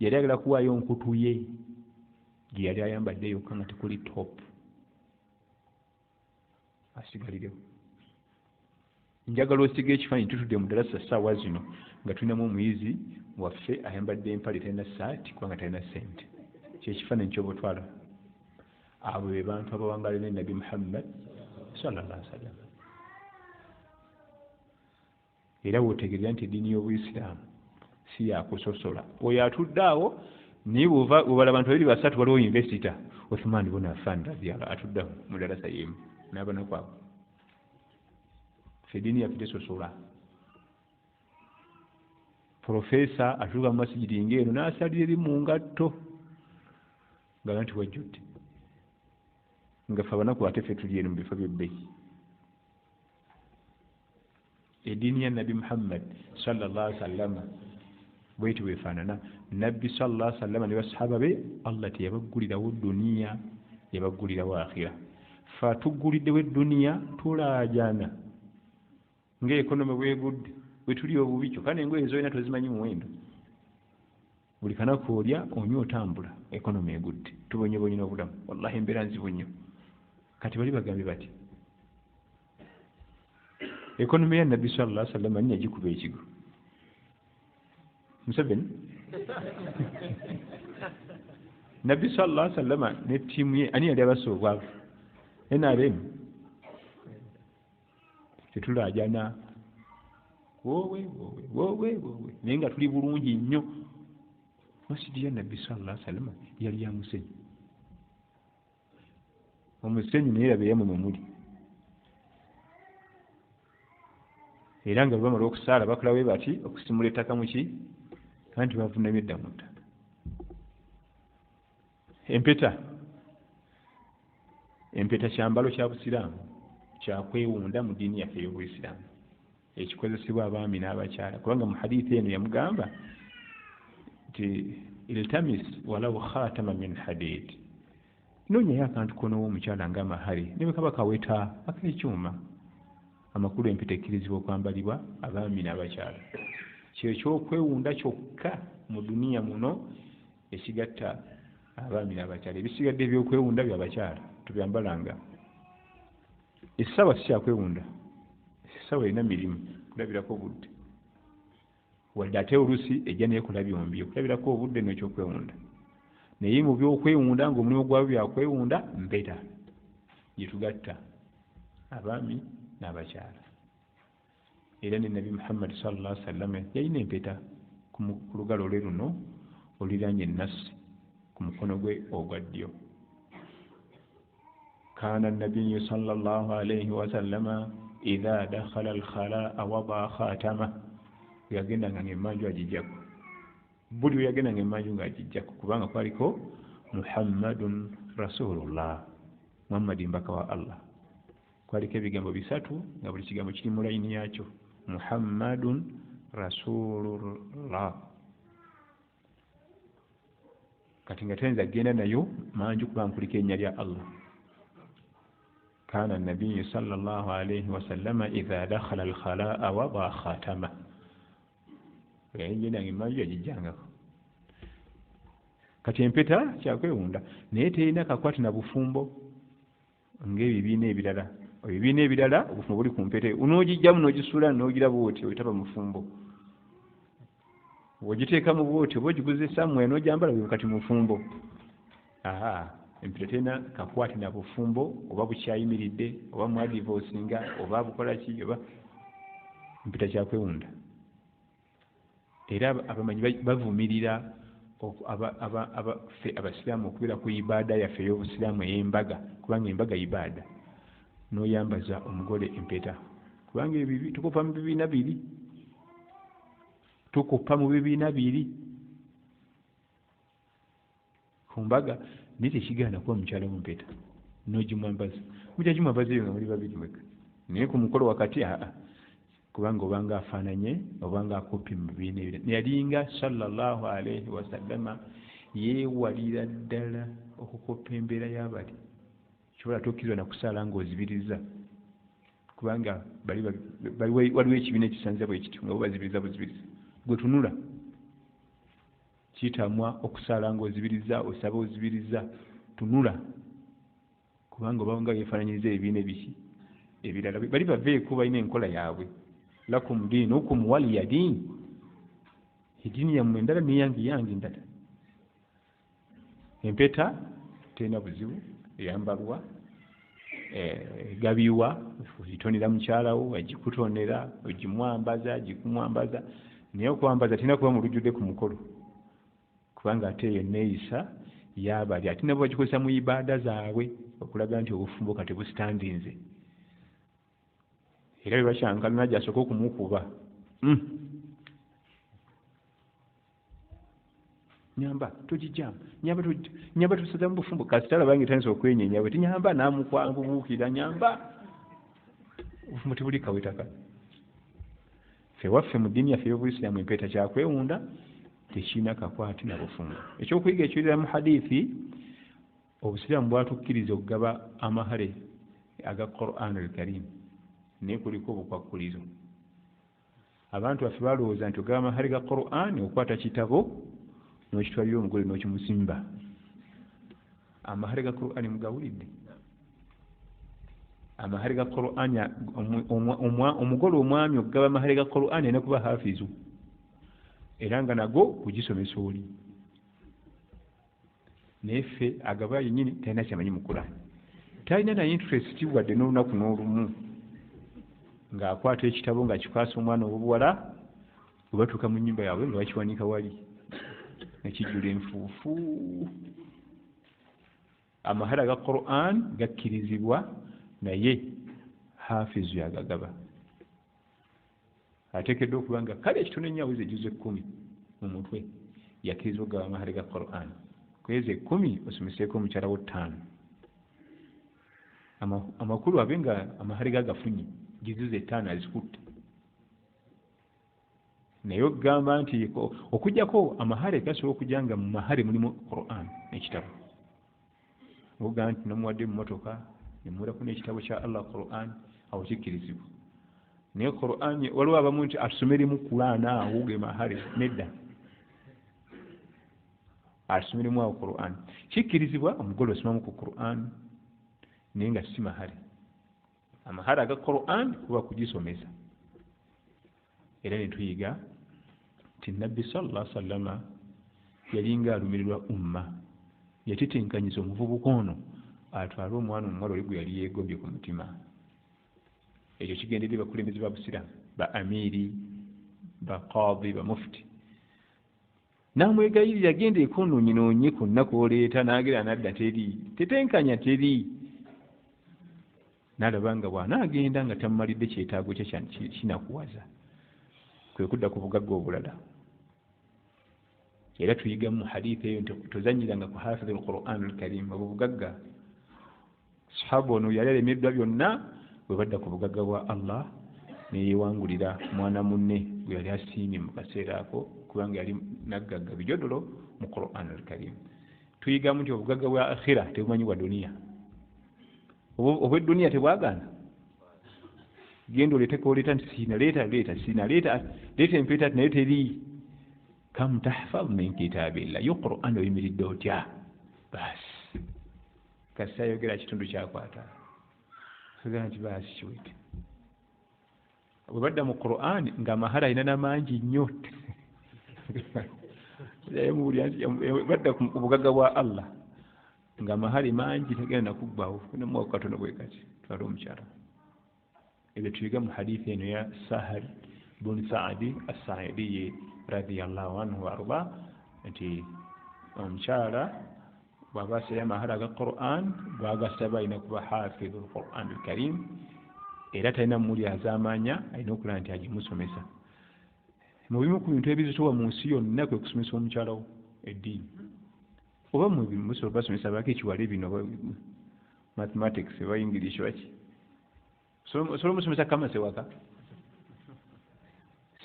yali agala kuwaayo nkutu ye gye yali ayambadde yokka nga tekuli top asigalirewo. Njagala osiga ekifaananyi tutudde mu ddalasa ssaawa zino nga tulinamu omuyizi waffe ayambadde empale talina ssaati kubanga talina ssente. Kyekifaananyi ky'obutwala. Abo be bantu abawangala ne Nabi Muhammad sallallahu alaihi wasallam. Era wotegerera nti eddiini y'Obuyisiraamu si yakusosola. Oyo atudde awo naye bw'obala abantu 2-3 waliwo investor Uthman ibn Affan radiyallahu atudde awo mu ddalasa y'emu n'abanaku abo. Eddiini yaffe tesosola. Profesa atuuka mu masijidi ng'eno n'asalira eri mu ngatto nga nti wajjudde nga ffe abanaku ate ffe tuli eno mu bifo by'ebbeeyi. Eddiini ya Nabi Muhammad sallallahu alaihi wasallam bweti weefaanana. Nabbi sallallahu alaihi wasallam ne basahaba be Allah teyabaggulirawo duniya, yabaggulirawo akhira. Ffe atugguliddewo eduniya tulaajana ng'ekonomi bwegudde bwe tuli obubi kyokka n'engoye zolina tozimanyi muwendo. Buli kanaku olya onywa otambula ekonomi egudde tubonyebonye n'obulamu. Wallahi embeera nzibu nnyo. Kati bali bagambye bati ekonomi ya Nabbi sallallahu alaihi wasallam ani yagikuba ekigo? Museveni? Nabbi sallallahu alaihi wasallam ne ttiimu ye ani yali abassa obwavu? NRM. Tetulaajana wowe naye nga tuli bulungi nnyo. Masjidi ya Nabbi sallallahu alaihi wasallam yali ya musenyu. Omusenyu naye erabe yamwe muli. Era nga bamala okusaala bakola bwe bati okusimula ettaka mu ki anti bavunamye edda mu ttaka. Empeta kyambalo kya Busiraamu kyakwewunda mu ddiini yaffe ey'Obuyisiraamu ekikozesebwa abaami n'abakyala kubanga mu hadithi eno yamugamba nti iltamis walau khatama min hadid, noonyayo akantu konowa omukyala ng'amahari ne bwe kaba kaweta ak'ekyuma. Amakulu empeta ekkirizibwa okwambalibwa abaami n'abakyala. Kyekyokwewunda kyokka mu duniya muno ekigatta abaami n'abakyala. Ebisigadde ebyokwewunda by'abakyala tubyambalanga. Essaawa si kyakwewunda. Essaawa erina mirimu kulabirako obudde. Wadde ate oluusi ejja neekola byombi okulabirako obudde n'ekyokwewunda. Naye mu byokwewunda ng'omulimu gwabyo byakwewunda mpeta gye tugatta abaami n'abakyala. Era ne Nabi Muhammad sallallahu alaihi wasallam yalina empeta ku lugalo lwe luno oluliraanye ennasi ku mukono gwe ogwa ddyo. Kaana nabiyyu sallallahu alaihi wasallam idha dakhala al-khalaa wada khatama. Yagendanga ng'emmanju agijjako. Buli we yagenda ng'emmanju ng'agijjako kubanga kwaliko Muhammadun Rasulullah, Muhammadi mbaka wa Allah. Kwaliko ebigambo 3 nga buli kigambo kiri mu layini yakyo. Muhammadun Rasulullah. Kati nga tenza genda nayo manju kubanga kuliko erinnya lya Allah. Kaana nabiyyu sallallahu alaihi wasallam idha dakhala al-khalaa wada khatama. Yagenda ng'emmanju yagijjangako. Kati empeta kyakwewunda naye terina kakwati na bufumbo ng'ebibiina ebirala. Ebibiina ebirala obufumbo buli ku mpeta unoogijjamu n'ogisula n'ogiraba oti oyitaba mufumbo. Bw'ogiteeka mu bwoti oba ogiguze samwe n'ogyambala bwe kati mufumbo. Empeta terina kakwati na bufumbo oba bukyayimiridde oba mwadivoosinga oba bukola ki oba empeta kyakwewunda. Era abamanyi bavumirira abasiraamu okubeera ku ibaada yaffe ey'Obusiraamu ey'embaga kubanga embaga ibaada n'oyambaza omugole empeta kubanga ebibi tukoppa mu bibiina 2. Tukoppa mu bibiina 2 ku mbaga naye tekigaana kuba mukyala mu mpeta n'ogimwambaza. Mujja gimwambaza eyo nga muli 2 mweka naye ku mukolo wakati kubanga obanga afaananye obanga akopi mu bibiina ebirala. Yalinga sallallahu alaihi wasallama yeewalira ddala okukoppa embeera y'abali. Kyobola tokkirizibwa na kusaala ng'ozibiriza kubanga waliwo ekibiina ekisanza bwe kiti nga bazibiriza buzibiriza gwe tunula kitamwa okusala ng'ozibiriza osaba ozibiriza tunula kubanga obanga yefaananyiriza ebibiina ebirala bali baveeko balina enkola yaabwe lakum diinukum waliya diini ediini yammwe endala neyange endala empeta terina buzibu eyambalwa egabiwa ogitonera mukyalawo agikutonera ogimwambaza gikumwambaza naye okwambaza terina kuba mu lujjudde ku mukolo kubanga ate eyo neeyisa yabali ate nabo bagikozesa mu ibaada zaabwe okulaga nti obufumbo kati busitandinze era bwe bakyankalana gyasooka okumukuba nyamba togijama nyamba tusaza mu bufumbo kasita alabange tandisa okwenyenya bwe tinyamba namukwangubuukira nyamba obufumbo tebuli kawetaka ffe waffe mu ddiini yaffe y'obuisiraamu empeeta kyakwewunda tekirina kakwati na bufumbo ekyokuyiga ekiwulira mu hadithi obusiraamu bwatukkiriza okugaba amahale aga Qur'an al-Karim naye kuliko obukwakkulizo abantu baffe balowooza nti ogaba amahale ga Qur'an okwata kitabo n'okitwalira omugole n'okimusimba amahale ga Qur'an mugawulidde amahale ga Qur'an omugole omwami okugaba amahale ga Qur'an alina kuba hafizu era nga nago kugisomesa oli naye ffe agaba yennyini talina kyamanyi mu Qur'an talina naye interest wadde n'olunaku n'olumu ng'akwata ekitabo ng'akikwasa omwana ow'obuwala bwe batuuka mu nnyumba yaabwe nga bakiwanika wali nekijjula enfuufu amahale ga Qur'an gakkirizibwa naye hafizu yagagaba ateekeddwa okuba nga kale ekitono ennyaweza ejuzo 10 mu mutwe yakkirizibwa okugaba amahale ga Qur'an kwezi 10 osomeseeko omukyala wo 5 amakulu abe nga amahale gagafunye gizuze 5 azikutte naye okugamba nti okujjako amahale gasobola okujja nga mu mahale mulimu Qur'an ekitabo okugamba nti nomuwadde mu motoka nemuwerako n'ekitabo kya Allah Qur'an awo kikkirizibwa naye Qur'an waliwo abamu nti asomeremu Qur'an awo ge mahale nedda asomeremu awo Qur'an kikkirizibwa omugole osomamu ku Qur'an naye nga si mahale amahale aga Qur'an kuba kugisomesa era ne tuyiga nti nabbi sallallahu alaihi wasallama yalinga alumirirwa umma yatitenkanyiza omuvubuka ono atwale omwana omuwala oli gwe yali yeegombye ku mutima ekyo kigenderedde bakulembeze ba busiraamu ba amiri ba qadi ba mufti namwegayirira agende ekonoonyinoonye ku nnaku oleeta n'agera nadda teri tetenkanya teri n'alaba nga bw'anaagenda nga tamumalidde kyetaago kye kinakuwaza kwe kudda ku bugagga obulala era tuyiga mu hadithi eyo nti tozanyiranga ku hafizi al-Qur'an al-Karim obwo bugagga sahaba ono yali alemeddwa byonna bwe badda ku bugagga bwa Allah neyewangulira mwana munne gwe yali asiimye mu kaseera ako kubanga yali naggagga bijodolo mu Qur'an al-Karim tuyigamu nti obugagga bwa akhira tebumanyi bwa duniya obw'edduniya tebwagaana genda oleeteko oleeta nti sinaleeta empeeta naye teri kam tahfaz min kitaabillah yo Qur'an oyimiridde otya baasi kasita ayogera kitundu kyakwata ogera nti baasi kiwete bwe badda mu Qur'an ng'amahale alina n'amangi nnyo badda ku bugagga bwa Allah ng'amahale mangi tegenda nakuggwawo namuwa katono bwe kati twala omukyala ebyo tuyiga mu hadithi eno ya Sahal bun Saadi as-Sa'idi radiyallahu anhu warda nti omukyala bw'aba asabye amahale aga Qur'an bw'agasaba alina kuba hafizu al-Qur'an al-Karim era talina muli azaamanya alina okulaba nti agimusomesa mu bimu ku bintu ebizitowa mu nsi yonna kwe kusomesa omukyala wo eddiini oba mu bimusobola basomesa baako ekiwale bino mathematics oba English waki osobola omusomesa kamase waka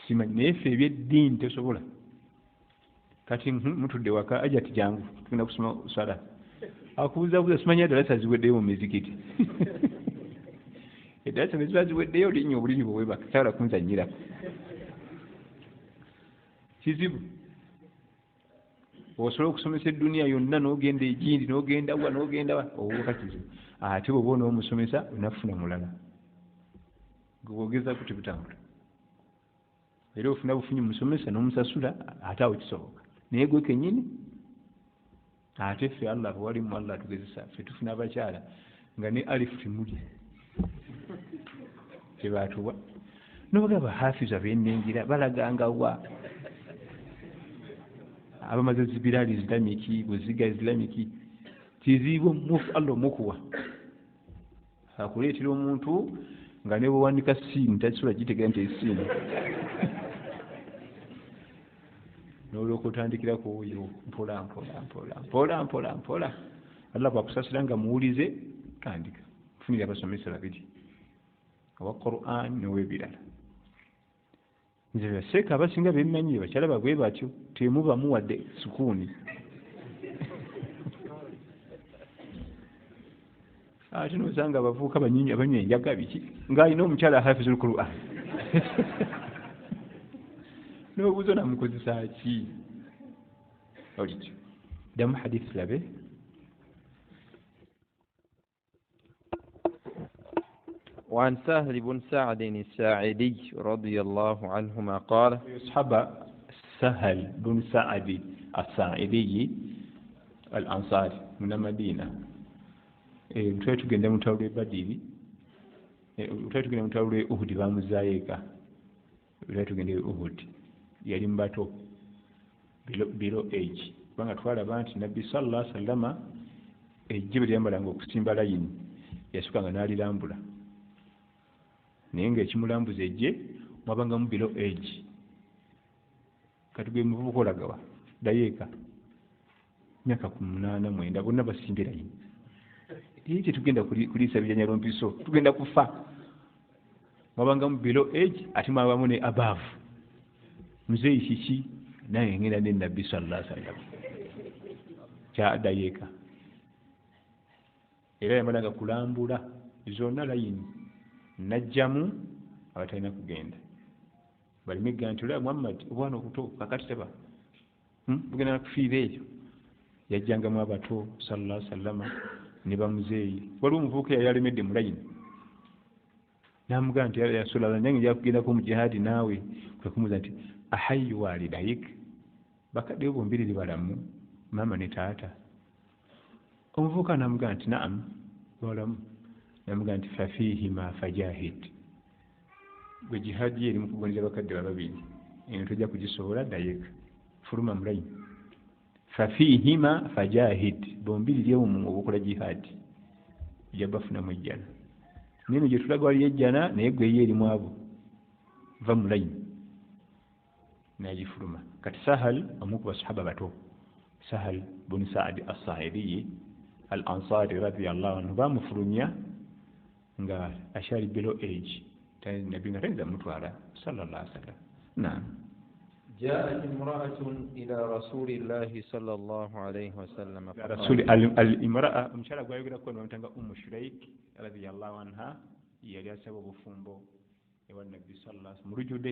simanyi naye ffe ebyeddiini tesobola kati mutudde waka aja ati jangu tugenda kusoma sala akubuzabuza simanyi adalasa ziweddeyo mu mizikiti eddaasa ne ziba ziweddeyo olinnya obuliri bwewebaka kyawula kunzanyirako kizibu osobola okusomesa edduniya yonna n'ogenda egindi n'ogenda wa n'ogenda wa obuuka kizibu ate bwoba onoomusomesa onafuna mulala gwogeza kuti butambula era ofuna bufunyi musomesa n'omusasula ate awo kisoboka naye gwe kennyini ate ffe Allah walimu Allah tugezesa ffe tufuna abakyala nga ne alifu timuli tebaatuwa n'obagaba hafiza bennengira balaganga wa abamaze zibirali islamiki buziga islamiki kizibu mufu Allah omukuwa akuleetera omuntu nga ne bwewandika siini takisobola gitegera nti esiini n'olwoka otandikirako oyo mpola Allah bwakusasira nga muwulize tandika funira abasomesa babiri owa Qur'an n'ow'ebirala nze baseeka abasinga bemmanyi bakyala bagwe batyo temubamu wadde sukuuni ate nosanga abavubuka banyinyi abanywa enjaga biki ng'alina omukyala hafizul Qur'an n'obuuza namukozesa ki olityo ddamu hadisi labe وعن سهل بن سعد الساعدي رضي الله عنهما قال صحابة سهل بن سعد الساعدي الأنصاري من المدينة mutwali tugenda mu ttawulo Badiri mutwali tugenda mu ttawulo Uhud bamuzaayeka mutwali tugenda Uhud yali mubato below age kubanga twalaba nti nabbi sallallahu alaihi wasallama ejjibe lyambalanga okusimba layini yasukanga n'alirambula naye ng'ekimulambuza ejje mwabangamu below age kati gwe muvubuka olagawa dayeeka myaka 8-9 bonna basimbye layini naye tetugenda kuliisa bijanyalo mpiso tugenda kufa mwabangamu below age ate mwabamu ne above muzeeyi kiki naye ngenda ne nabbi sallallahu alaihi wasallam kya dayeeka era yamalanga kulambula zonna layini najjamu abatalina kugenda balimegga nti olaba Muhammad obwana obuto kakati teba bugenda nakufiira eyo yajjangamu abato sallallahu alaihi wasallama ne bamuzeeyi waliwo omuvubuka yali alemedde mu layini n'amugamba nti ya Rasulallah nange nja kugendako mu jihaadi naawe kwe kumubuuza nti ahayyu walidayik bakaddeyo bombiriri balamu maama ne taata omuvubuka n'amugamba nti naam balamu namugamba nti fafihima fajahid gwe jihaadi ye eri mu kugonjera bakadde babiri eno tojja kugisobola dayeka fuluma mulayini fafihima fajahid bombiriri mu obukola jihaadi ojja bafunamu ejjana nino gye tulaga wali ejjana naye gwe ye erimu abo va mulayini n'agifuluma kati Sahal omu ku basahaba bato Sahal bun Saad as-Sa'idi al-Ansari radiyallahu anhu bamufulumya nga ashari below age nabbi nga tayinza mutwala sallallahu alaihi wasallam naam جاءت امرأة إلى رسول الله صلى الله عليه وسلم رسول الامرأة مشارع gwayogera ko n'omutanga Shuraik radiyallahu anha yali asaba obufumbo ewa nabbi sallallahu alaihi wasallam mulujude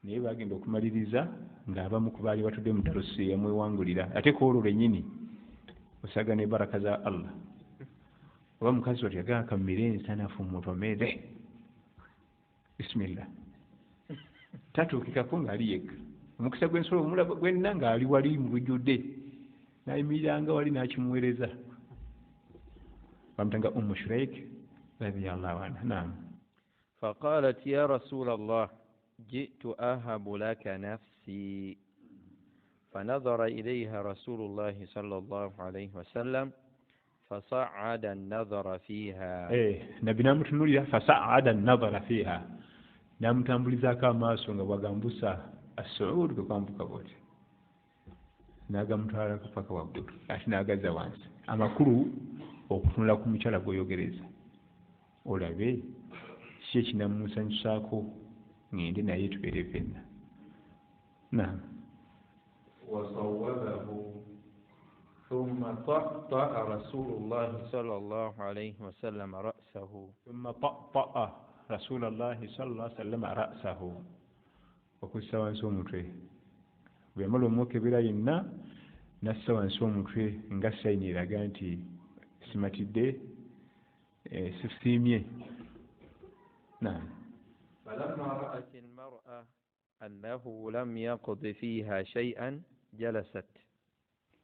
naye bagenda okumaliriza ng'abamu ku baali batudde mu darusi yamwewangulira ate ku olwo lwennyini osaga ne baraka za Allah oba mukazi wati yagala kammire ensanafu mutomere bismillah tatuukikako ng'ali yekka omukisa gw'ensolo omulaba gwenna ng'ali wali mu lujjudde n'ayimiriranga wali n'akimuweereza bamutanga Shuraik radiyallahu anha naam فقالت يا رسول الله جئت أهب لك نفسي فنظر إليها رسول الله صلى الله عليه وسلم فصعد النظر فيها نبينا متنولي فصعد النظر فيها namutambulizaako amaaso nga bwagambusa as-Suud kwe kwambuka bwoti n'agamutwalako paka waggulu ate n'agazza wansi amakulu okutunula ku mukyala gw'oyogereza olabe ki ekinamusanyusaako ngende naye tubeere fenna naam وصوبه ثم طأطأ رسول الله صلى الله عليه وسلم رأسه ثم طأطأ رسول الله صلى الله عليه وسلم رأسه okussa wansi omutwe bwe yamala omwokebera yenna nassa wansi omutwe nga sayini eraga nti simatidde sisiimye. فلما رأت المرأة أنه لم يقض فيها شيئا جلست.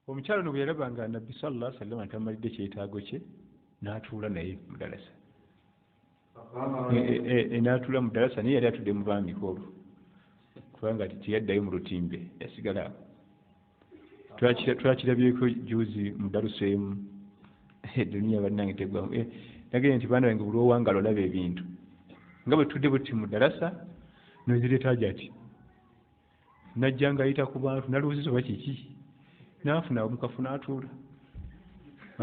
omukyala no bwe yalaba nga nabbi sallallahu alaihi wasallam tamalidde kyetaago kye n'atuula naye mu ddalasa n'atuula mu ddalasa naye yali atudde mu baamiko olwo kubanga teyaddayo mu lutimbe yasigala twakirabyeko juzi mu daruseemu eduniya bannange tegwamu nagambye nti baana bange buli owangala olaba ebintu nga bwe tudde buti mu ddalasa nozireeta ati najja nga ayita ku bantu naluuziza oba kiki n'afuna omukafu n'atuula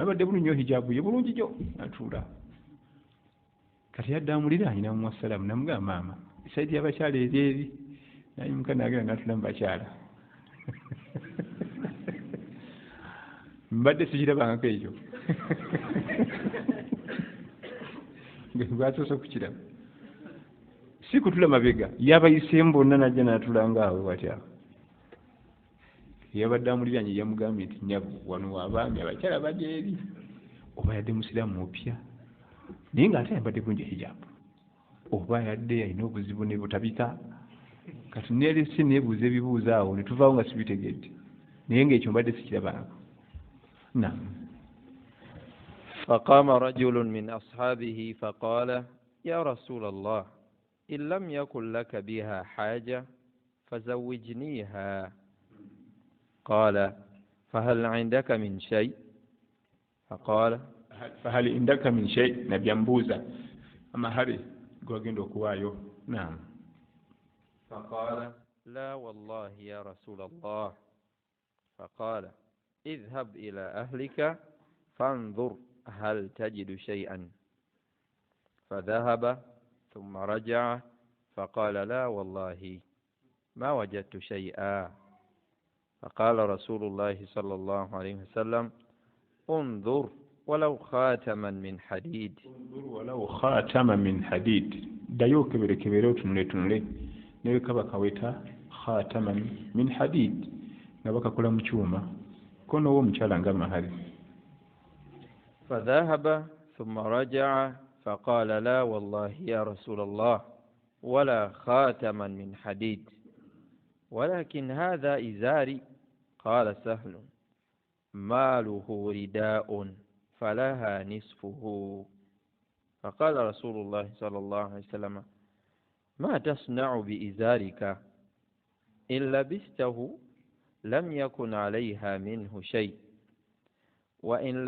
abadde bulungi hijaabu ye bulungi gyo n'atuula kati yadde amulira anyina mu wassalaamu namugamba maama esaidi y'abakyala eri nayimuka n'agenda n'atuula mu bakyala mbadde sikirabangako ekyo bwasoose okukiraba si kutula mabega yabayiseemu bonna najja n'atuula ngaawe watya yabadde amuliranye yamugambye nti nnyabo wano wabaami abakyala badde eri oba yadde musiraamu mupya naye ng'ate ayambadde bulungi hijaabu oba yadde alina obuzibu ne butabika kati neerese neebuuza ebibuuzo awo ne tuvaawo nga sibitegedde naye ng'ekyo mbadde sikirabangako. نعم. فقام رجل من أصحابه فقال يا رسول الله إن لم يكن لك بها حاجة فزوجنيها. قال فهل عندك من شيء؟ فقال فهل عندك من شيء نبي أمبوزا أما هري قوغين كوايو. نعم. فقال لا والله يا رسول الله. فقال اذهب إلى أهلك فانظر هل تجد شيئا. فذهب ثم رجع فقال لا والله ما وجدت شيئا. فقال رسول الله صلى الله عليه وسلم انظر ولو خاتما من حديد. انظر ولو خاتما من حديد. دايو كبير كبير تنلي تنلي نيكبا كويتا خاتما من حديد نبكا كل مچوما كونه هو مچالا ngama hari. فذهب ثم رجع فقال لا والله يا رسول الله ولا خاتما من حديد ولكن هذا إزاري. قال سهل ماله رداء فلها نصفه. فقال رسول الله صلى الله عليه وسلم ما تصنع بإزارك إن لبسته لم يكن عليها منه شيء وإن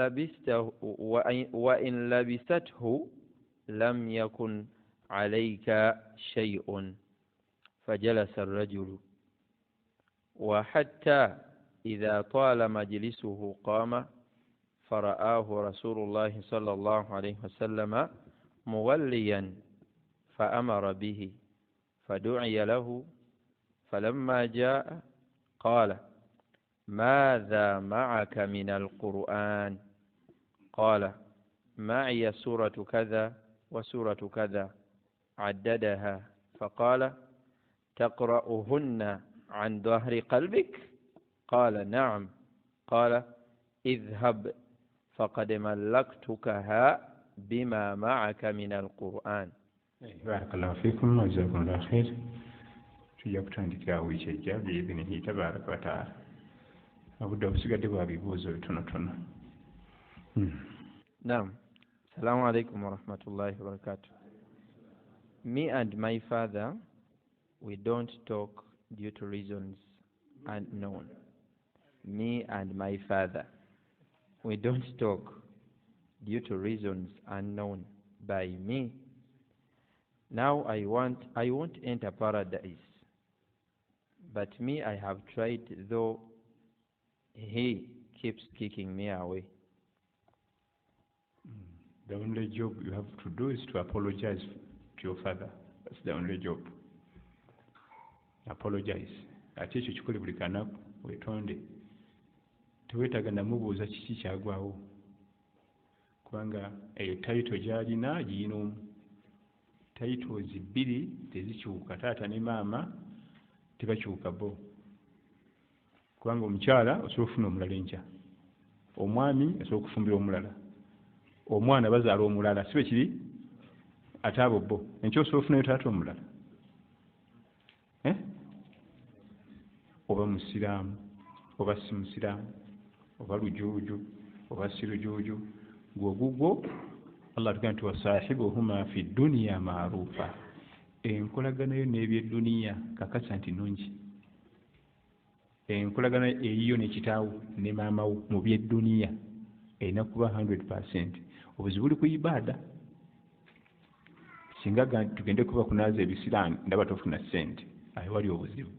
لبسته لم يكن عليك شيء. فجلس الرجل وحتى إذا طال مجلسه قام فرآه رسول الله صلى الله عليه وسلم موليا فأمر به فدعي له. فلما جاء قال ماذا معك من القرآن؟ قال معي سورة كذا وسورة كذا. عددها فقال تقرأهن عن ظهر قلبك؟ قال نعم. قال اذهب فقد ملكتكها بما معك من القرآن. بارك الله فيكم وجزاكم الله خير. tujja kutandikira awo ekyejja biidhinihi tabaraka wataala abudde obusigadde bwa bibuuzo bitonotono. Naam. Assalamu alaikum warahmatullahi wabarakatuh. Me and my father, we don't talk due to reasons unknown. Me and my father, we don't talk due to reasons unknown by me. Now I won't enter paradise. But me, I have tried, though he keeps kicking me away. The only job you have to do is to apologize to your father. That's the only job. Apologize. Ati ekyo kikole buli kanaku wetonde teweetaaga namubuuza kiki kyagwawo kubanga eyo tayito gy'alina giyina omu. Tayitozi bbiri tezikyuka, taata ne maama tebakyuka bo, kubanga omukyala osobola okufuna omulala enkya, omwami asobola okufumbira omulala, omwana bazaala omulala, si bwe kiri? Ate abo bo enkya osobola okufunayo taata omulala, oba musiraamu oba si musiraamu, oba lujuuju oba si lujuuju, gwogugwo Allah atugamba nti wasaahibuhuma fi dduniya maarufa. Enkolaganayo n'ebyedduniya kakasa nti nnungi. Enkolagana eyiyo n'ekitaawo ne maamawo mu byedduniya erina kuba 100%. Obuzibu buli ku ibaada. Singa tugende kuba kunaaza ebisiraani ndaba tofuna ssente, ayo wali obuzibu.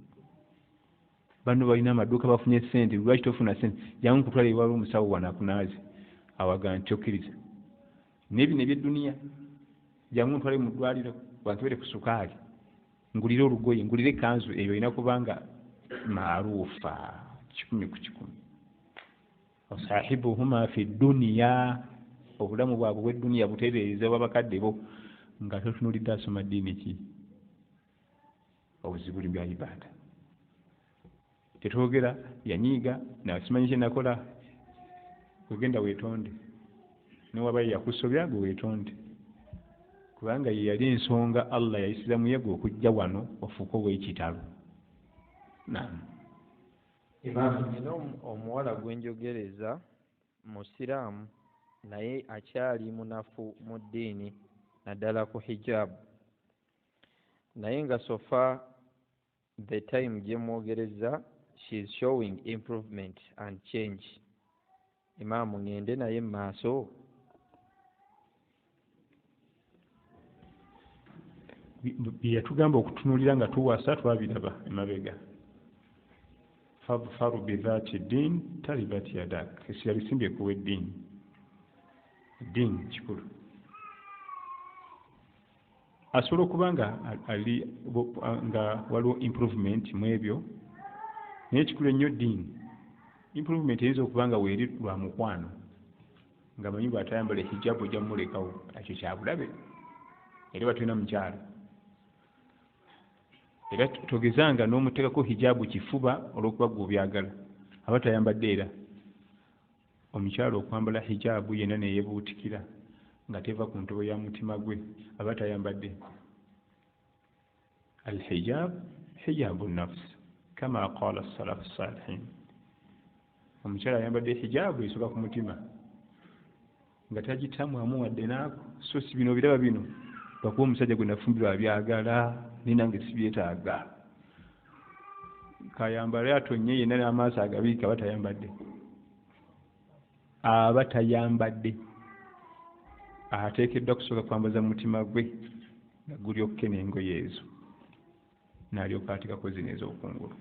Bano balina amaduuka bafunye ssente, lwaki tofuna ssente? Jangu kutwala ewali omusawo wano akunaaze, awaga nti okkiriza. N'ebino eby'edduniya jangu ntwale mu ddwaliro bantwere ku sukaali, ngulire olugoye, ngulire ekkanzu, eyo erina kubanga maarufa 100%. Wasaahibuhuma fi dduniya, obulamu bwabwe bw'edduniya butereereza bw'abakadde bo nga totunulidde asoma ddiini ki. Obuzibu buli bwa ibaada. Tetwogera yanyiiga nasimanyi kye nakola, wegenda weetonde, newaba yakusobya gwe weetonde, kubanga ye yali ensonga Allah yayisiramu yegwe okujja wano ofuuka ow'ekitalo. Naam. Nina omuwala gwenjogereza musiraamu naye akyali munafu mu ddiini naddala ku hijab, naye nga so far the time gye mwogereza she is showing improvement and change. Imaamu ngende naye mu maaso? Bye yatugamba okutunulira nga tuwasa twabiraba emabega. Fadfaru bidhaati ddiin taribat yadak. Essira lisimbye kuwa eddiini. Eddiini kikulu. Asobola okuba nga waliwo improvement mu ebyo, naye kikulu ennyo ddiini. Improvement eyinza okuba nga weeri lwa mukwano, nga manyi bw'atayambala hijabu ojja mumulekawo, ekyo kyabulabe. Era batulina mukyala, era togezanga n'omuteekako hijabu kifuba olw'okuba gwe obyagala, aba tayambadde. Era omukyala okwambala hijabu yenna neyebuutikira nga teva ku ntobo ya mutima gwe, aba tayambadde. Alhijab hijabu nafs kama qala as-salaf as-salihin. Omukyala ayambadde hijabu esoka ku mutima nga tagitamwamu wadde naako. So si bino biraba bino bakuba omusajja gwe nafumbirwa abyagala ninange sibyetaaga, kayambala atonye yenna n'amaaso agabiika, aba tayambadde. Aba tayambadde. Ateekeddwa kusooka kwambaza mu mutima gwe nga gulyokke n'engoye ezo, n'alyoka ateekako zino ez'okungulu.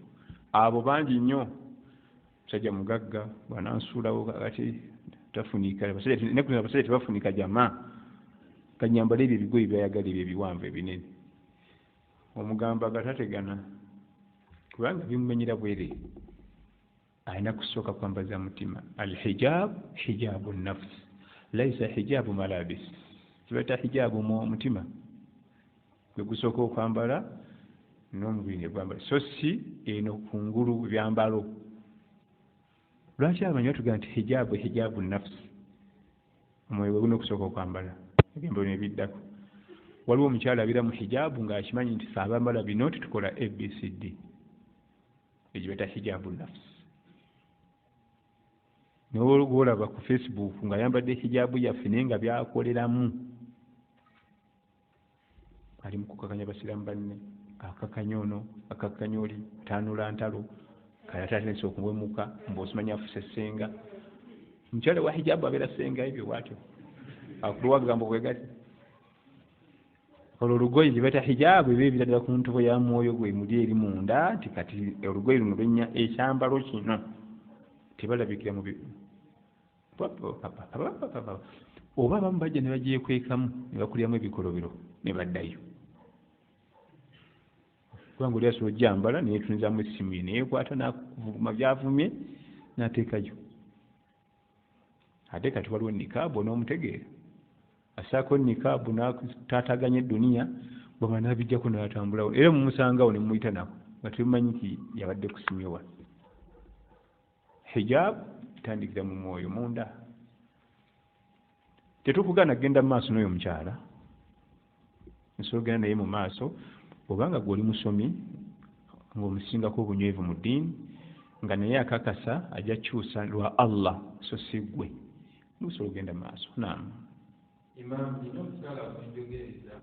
Abo bangi nnyo. Musajja mugagga bw'anansuulawo kati tafunika, abasajja tebafunika jama, kanyambala ebyo ebigoye byayagala ebyo ebiwanvu ebinene. Omugamba gatategana kubanga bimumenyera bwere, alina kusooka kwambaza mutima. Alhijab hijabu nafs laisa hijabu malabis. Kibata hijabu mu mutima gwe gusooka okwambala n'omubiri ne gwambala, so si eno kungulu byambalo. Lwaki abamanyi batugamba nti hijabu nafs, omwoyo gwe gulina okusooka okwambala ebyambalo nebiddako. Waliwo omukyala abira mu hijabu ng'akimanyi nti fe abambala bino tetukola ABCD, egyo bata hijabu nafs. N'olwolaba ku Facebook ng'ayambadde hijabu yaffe naye nga byakoleramu, ali mu kukakanya basiramu banne, akakanya ono akakanya oli, tanula ntalo kayatatenesa okuwemuka mb'osimanya afuse ssenga. Omukyala wa hijabu abeera ssenga ebyo bwatyo, akuluwa gamba bwegati. Olwo olugoye gye bata hijabu eba ebiraddala ku ntobo ya mwoyo gwe muli eri munda, nti kati olugoye luno lwennya ekyambalo kino tebalabikira mu oba abamu bajja ne bagyekwekamu ne bakuliramu ebikolobero ne baddayo. Kubanga oli asobola ojjambala neyetunizaamu essimu ye neyekwata n'akuvuma byavumye n'ateekayo. ate kati waliwo nikaabu n'omutegeera asaako nikaabu n'ataataganya eduniya bwaba n'abijjako n'atambulawo era mumusangawo ne mumuyita nako nga temumanyi nti yabadde kusimyowa. Hijaabu etandikira mu mwoyo munda. Tetukugaana kgenda mu maaso n'oyo mukyala, nsobola ogenda naye mu maaso obanga gw'oli musomi ng'omusingako obunywevu mu ddiini nga naye akakasa ajja kyusa lwa Allah so si ggwe, osobola ogenda mu maaso. Naam. Imam, nina omukyala gwenjogereza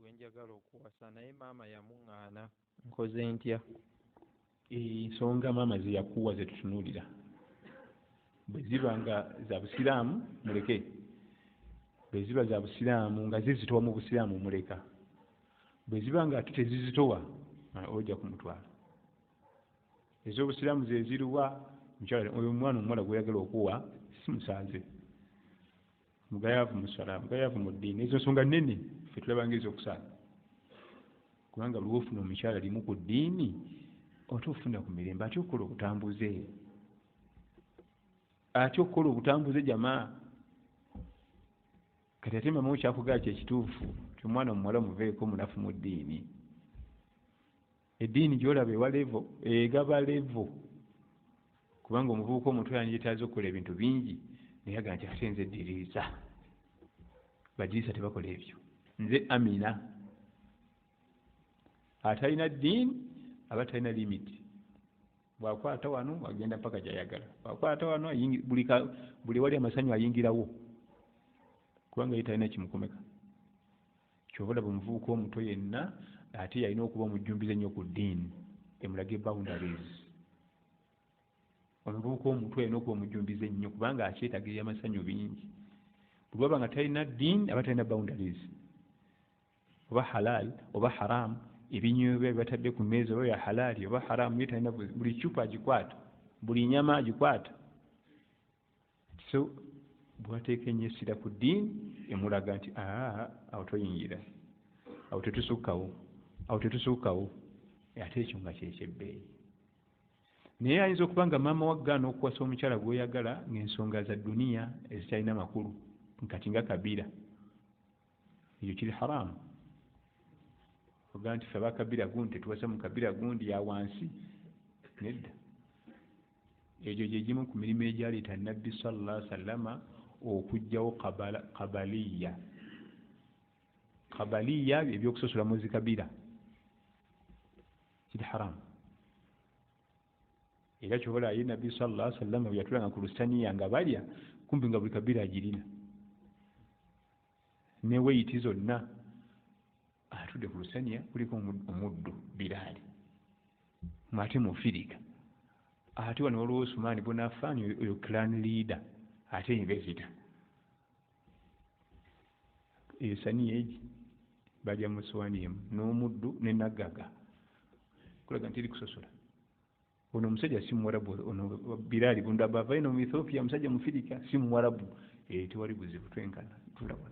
gwenjagala okuwasa naye maama yamuŋŋaana, nkoze ntya? Ensonga maama ze yakuwa ze tutunuulira bwe ziba nga za busiraamu muleke, bwe ziba za busiraamu nga zizitowa mu busiraamu muleka, bwe ziba nga ate tezizitowa ojja kumutwala. Ez'obusiraamu ze ziruwa mukyala oyo omwana omuwala gweyagala okuwa si musanze, mugayaavu mu ssala, mugayaavu mu ddiini. Ezo nsonga nnene ffe tulaba ng'ez'okusaala, kubanga lwofuna omukyala limu ku ddiini ate ofuna ku mirembe, ate okukola obutambuze, ate okukola obutambuze jamaa. Kati ate mama kyakugaa kyekituufu ti omwana omuwala muveeko munafu mu ddiini. Eddiini gy'olaba ewa levo egaba levo, kubanga omuvubuka omutwe yandyetaaza okukola ebintu bingi naye agaa nti ate nze ddiriisa. Badiriisa tebakola ebyo. Nze Amina atalina ddiini aba talina limiti. Bwakwata wano agenda mpaka gy'ayagala, bwakwata wano buli wali amasanyu ayingirawo, kubanga ye talina kimukomeka. Kyova olaba omuvubuka omuto yenna ate yalina okuba omujjumbize ennyo ku ddiini emulaga boundaries. Omuvubuka omutwe alina okuba omujjumbize ennyo kubanga akyetagirira amasanyu bingi. Bwe waba nga talina ddiini aba talina boundaries, oba halal oba haramu. Ebinywebwa ebibatadde ku mmeeza oba ya halaali oba haramu, ye talina buli cupa agikwata, buli nyama agikwata. So bwateeka ennyo essira ku ddiini emulaga nti awo toyingira, awo tetusukkawo, ate ekyo nga kyekyebbeeyi. Naye ayinza okuba nga maama waggaana okuwasa omukyala gw'oyagala ng'ensonga za duniya ezitalina makulu nkati nga kabira, ekyo kiri haramu. Ogaa nti ffe abakabira gundi tetuwasa mu kabira gundi ya wansi, nedda. Egyo gye gimu ku mirimu egyaleeta Nabbi sallallahu alaihi wasallama okuggyawo kabaliya. Kabaliya ebyokusosola mu zikabira kiri haramu. Era kyobola ye Nabbi sallallahu alaihi wasallama bwe yatulanga ku lusaniya nga balya, kumbi nga buli kabira agirina ne weyiti zonna. Atudde ku lusaniya kuliko omuddo biraali ate mufirika, ate wano waliwo Osumaani Bonafaani oyo clan leader, ate investor. Eyo saniya egi balya mu ssowaani emu n'omuddu n'enaggaga, kulaga nti eri kusosola. Ono omusajja si Muwarabu, ono biraali bunda bava ino mu Ethiopia, omusajja mufirika si Muwarabu. Tewali buzibu, twenkana tulaba.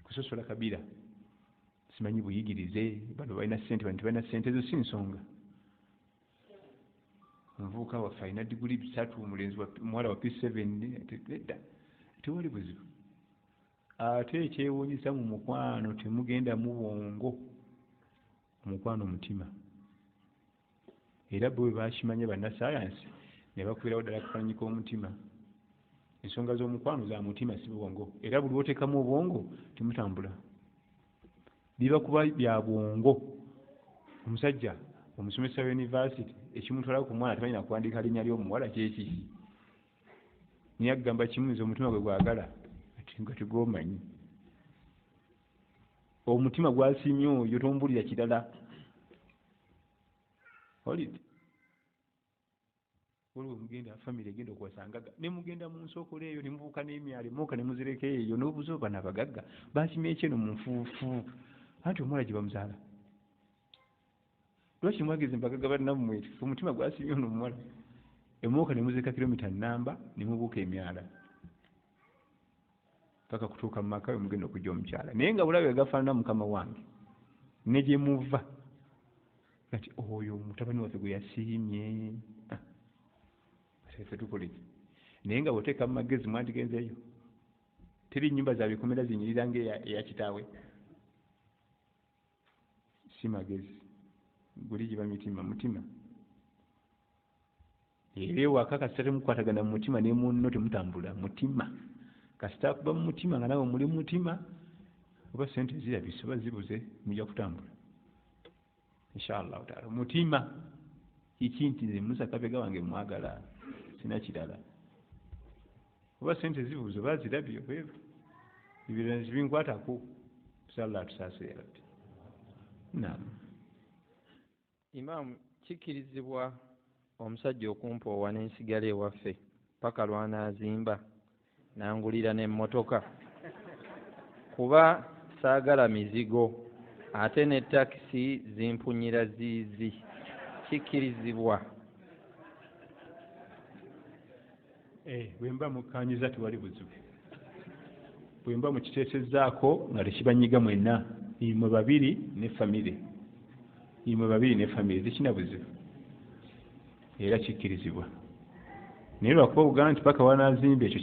Kusosola kabira simanyi buyigirize, bano balina ssente, bano tebalina ssente, ezo si nsonga. Omuvubuka waffe alina diguli 3, muwala wa P7, tewali buzibu. Ate ekyewuunyisa mu mukwano temugenda mu bwongo, omukwano mutima. Era bwe bakimanya bannasayansi ne bakubirawo ddala akafaananyi k'omutima. Ensonga z'omukwano za mutima si bwongo, era buli lwoteekamu obwongo temutambula. Biba kuba bya bwongo. Omusajja omusomesa wa university ekimutwala ku mwana tamanyi nakuwandiika linnya ly'omuwala kyeki, naye agamba kimu, nze omutima gwe gwagala nga tegwomanyi. Omutima gwasiimye oyo tombulira kirala. Olidde waliwo mugenda famire egenda okuwasangaga ne mugenda mu nsokolo eyo ne mubuuka n'emyalo emooka ne muzireka eyo n'obuzo bano abagagga bakimye ekyeno mu nfuufu, anti omuwala gye bamuzaala. Lwaki mwageze mbagagga bannammwe omutima gwasiimye ono omuwala, emooka ne muzireka kilomita nnamba ne mubuuka emyala paka kutuuka mu maka we mugenda okujja omukyala. Naye nga bulabe gafaanana mukama wange ne gye muva kati oyo mutabani waffe gwe yasiimye. ffe tukola ki naye nga bw'oteeka mu magezi mwandigenzeeyo teri nnyumba za bikomera zinyirira ng'eya kitaawe si magezi guli giba mutima era ewaka kasita temukwatagana mu mutima ne munno temutambula mutima kasita akuba mu mutima nga nawe muli mu mutima oba sente zirabise oba zibuze mujja kutambula inshallah taala mutima kiki nti nze Musa Kabega wange mwagala sina kirala oba sente zibuze oba zirabye ebirala zibinkwatako inshallah tusaasira naam Imam kikirizibwa omusajja okumpoowa n'ensigala ewaffe paka lwanaazimba nangulira n'emmotoka kuba saagala mizigo ate ne takisi zimpunyira ziizi kikirizibwa? Bwemba mukanyiza tewali buzibu bwemba mukiteesezaako nga tekibanyiga mwenna imwe babiri ne famire tekina buzibu era kikkirizibwa naye lwakuba ogamba nti paka wanaazimba ekyo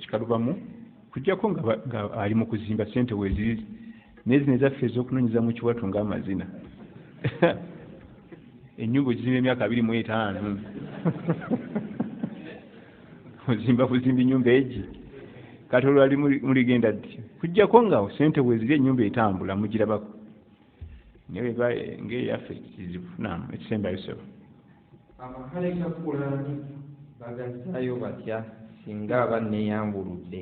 kikalubamu kujjako nga ali mu kuzimba sente weziri nezino ezaffe ez'okunoonyeza mu kiwatu ng'amazina ennyumba ogizimba emyaka 25 ozimba kuzimba ennyumba egi kati olwali muligenda ddi kujjako nga sente weziri ennyumba etambula mugirabako naye eba ng'eyaffe kizibu namu ekisembayo sebo amahale ga Kulaani bagazzaayo batya singa aba neeyambuludde?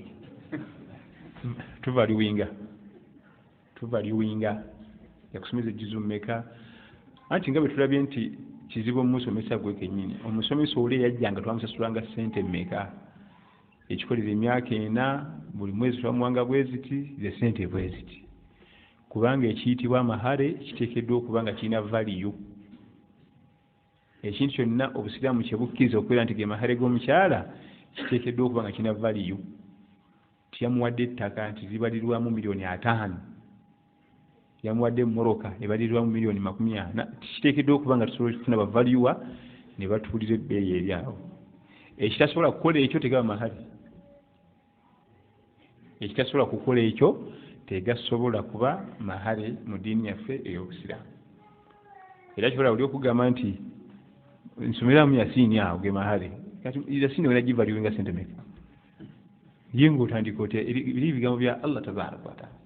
tubaliwinga yakusomeza ejjuzu mmeka anti nga bwe tulabye nti kizibu omusomesa gwe kennyini omusomesa oli yajjanga twamusasulanga ssente mmeka ekikolera emyaka 4 buli mwezi twamuwanga bweziti ze ssente bweziti kubanga ekiyitibwa amahale kiteekeddwa okuba nga kirina valiyu ekintu kyonna obusiraamu kye bukkiriza okubeera nti ge mahale g'omukyala kiteekeddwa okuba nga kirina valiyu tiyamuwadde ettaka nti libalirwamu $5,000,000 yamuwadde moroka ebalirwamu $40,000,000 kiteekeddwa okuba nga tusobola okufuna bavaliyuwa ne batuulira ebbeeyi eri awo ekitasobola kukola ekyo tegaba mahale ekitasobola kukola ekyo tegasobola kuba mahale mu ddiini yaffe ey'obusiraamu era kisobola oli okugamba nti nsomeramu yasiini awo ge mahale kati yasiini wena givaliwenga sente meka ye ng'otandika otya biri ebigambo bya Allah tabaraka wa taala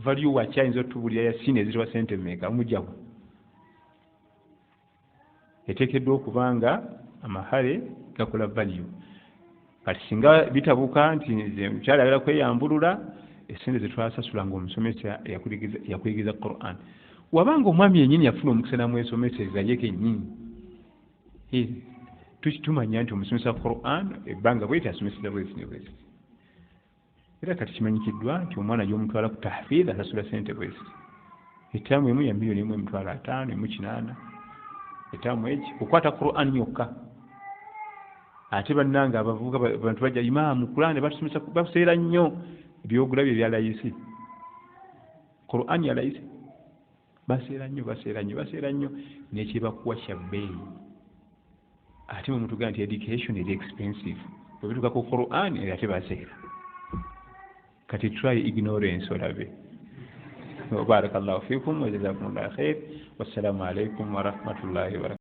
valiyu wakyayinza otubulira yasiini ezitibwa sente meka omujjawo eteekeddwa okuba nga amahale gakola valiyu kati singa bitabuka nti mukyala ayagala kweyambulula essente zetwasasula ng'omusomesa yakuyigiriza Qur'an wabanga omwami yennyini yafuna omukisa namwesomeseza ye kennyini tumanya nti omusomesa Qur'an ebbanga bweti asomeseza bwezi ne bwezi era kati kimanyikiddwa nti omwana gy'omutwala ku tahfiidhi asasula ssente bwezi ettaamu emu ya $1,500,000 $8,000 ettaamu eki kukwata Qur'an yokka ate bannanga abavubuka bantu bajja imaamu Qur'an batusomesa baseera nnyo ebyogulabye ebya layisi Qur'an ya layisi baseera nnyo n'ekyebakuwa kya bbeeyi ate mwe mutugamba nti education eri expensive bwe bituuka ku Qur'an era tebaseera kati try ignorance olabe barakallahu fikum wa jazakumullahu khair wassalamu alaikum wa rahmatullahi wa barakatuh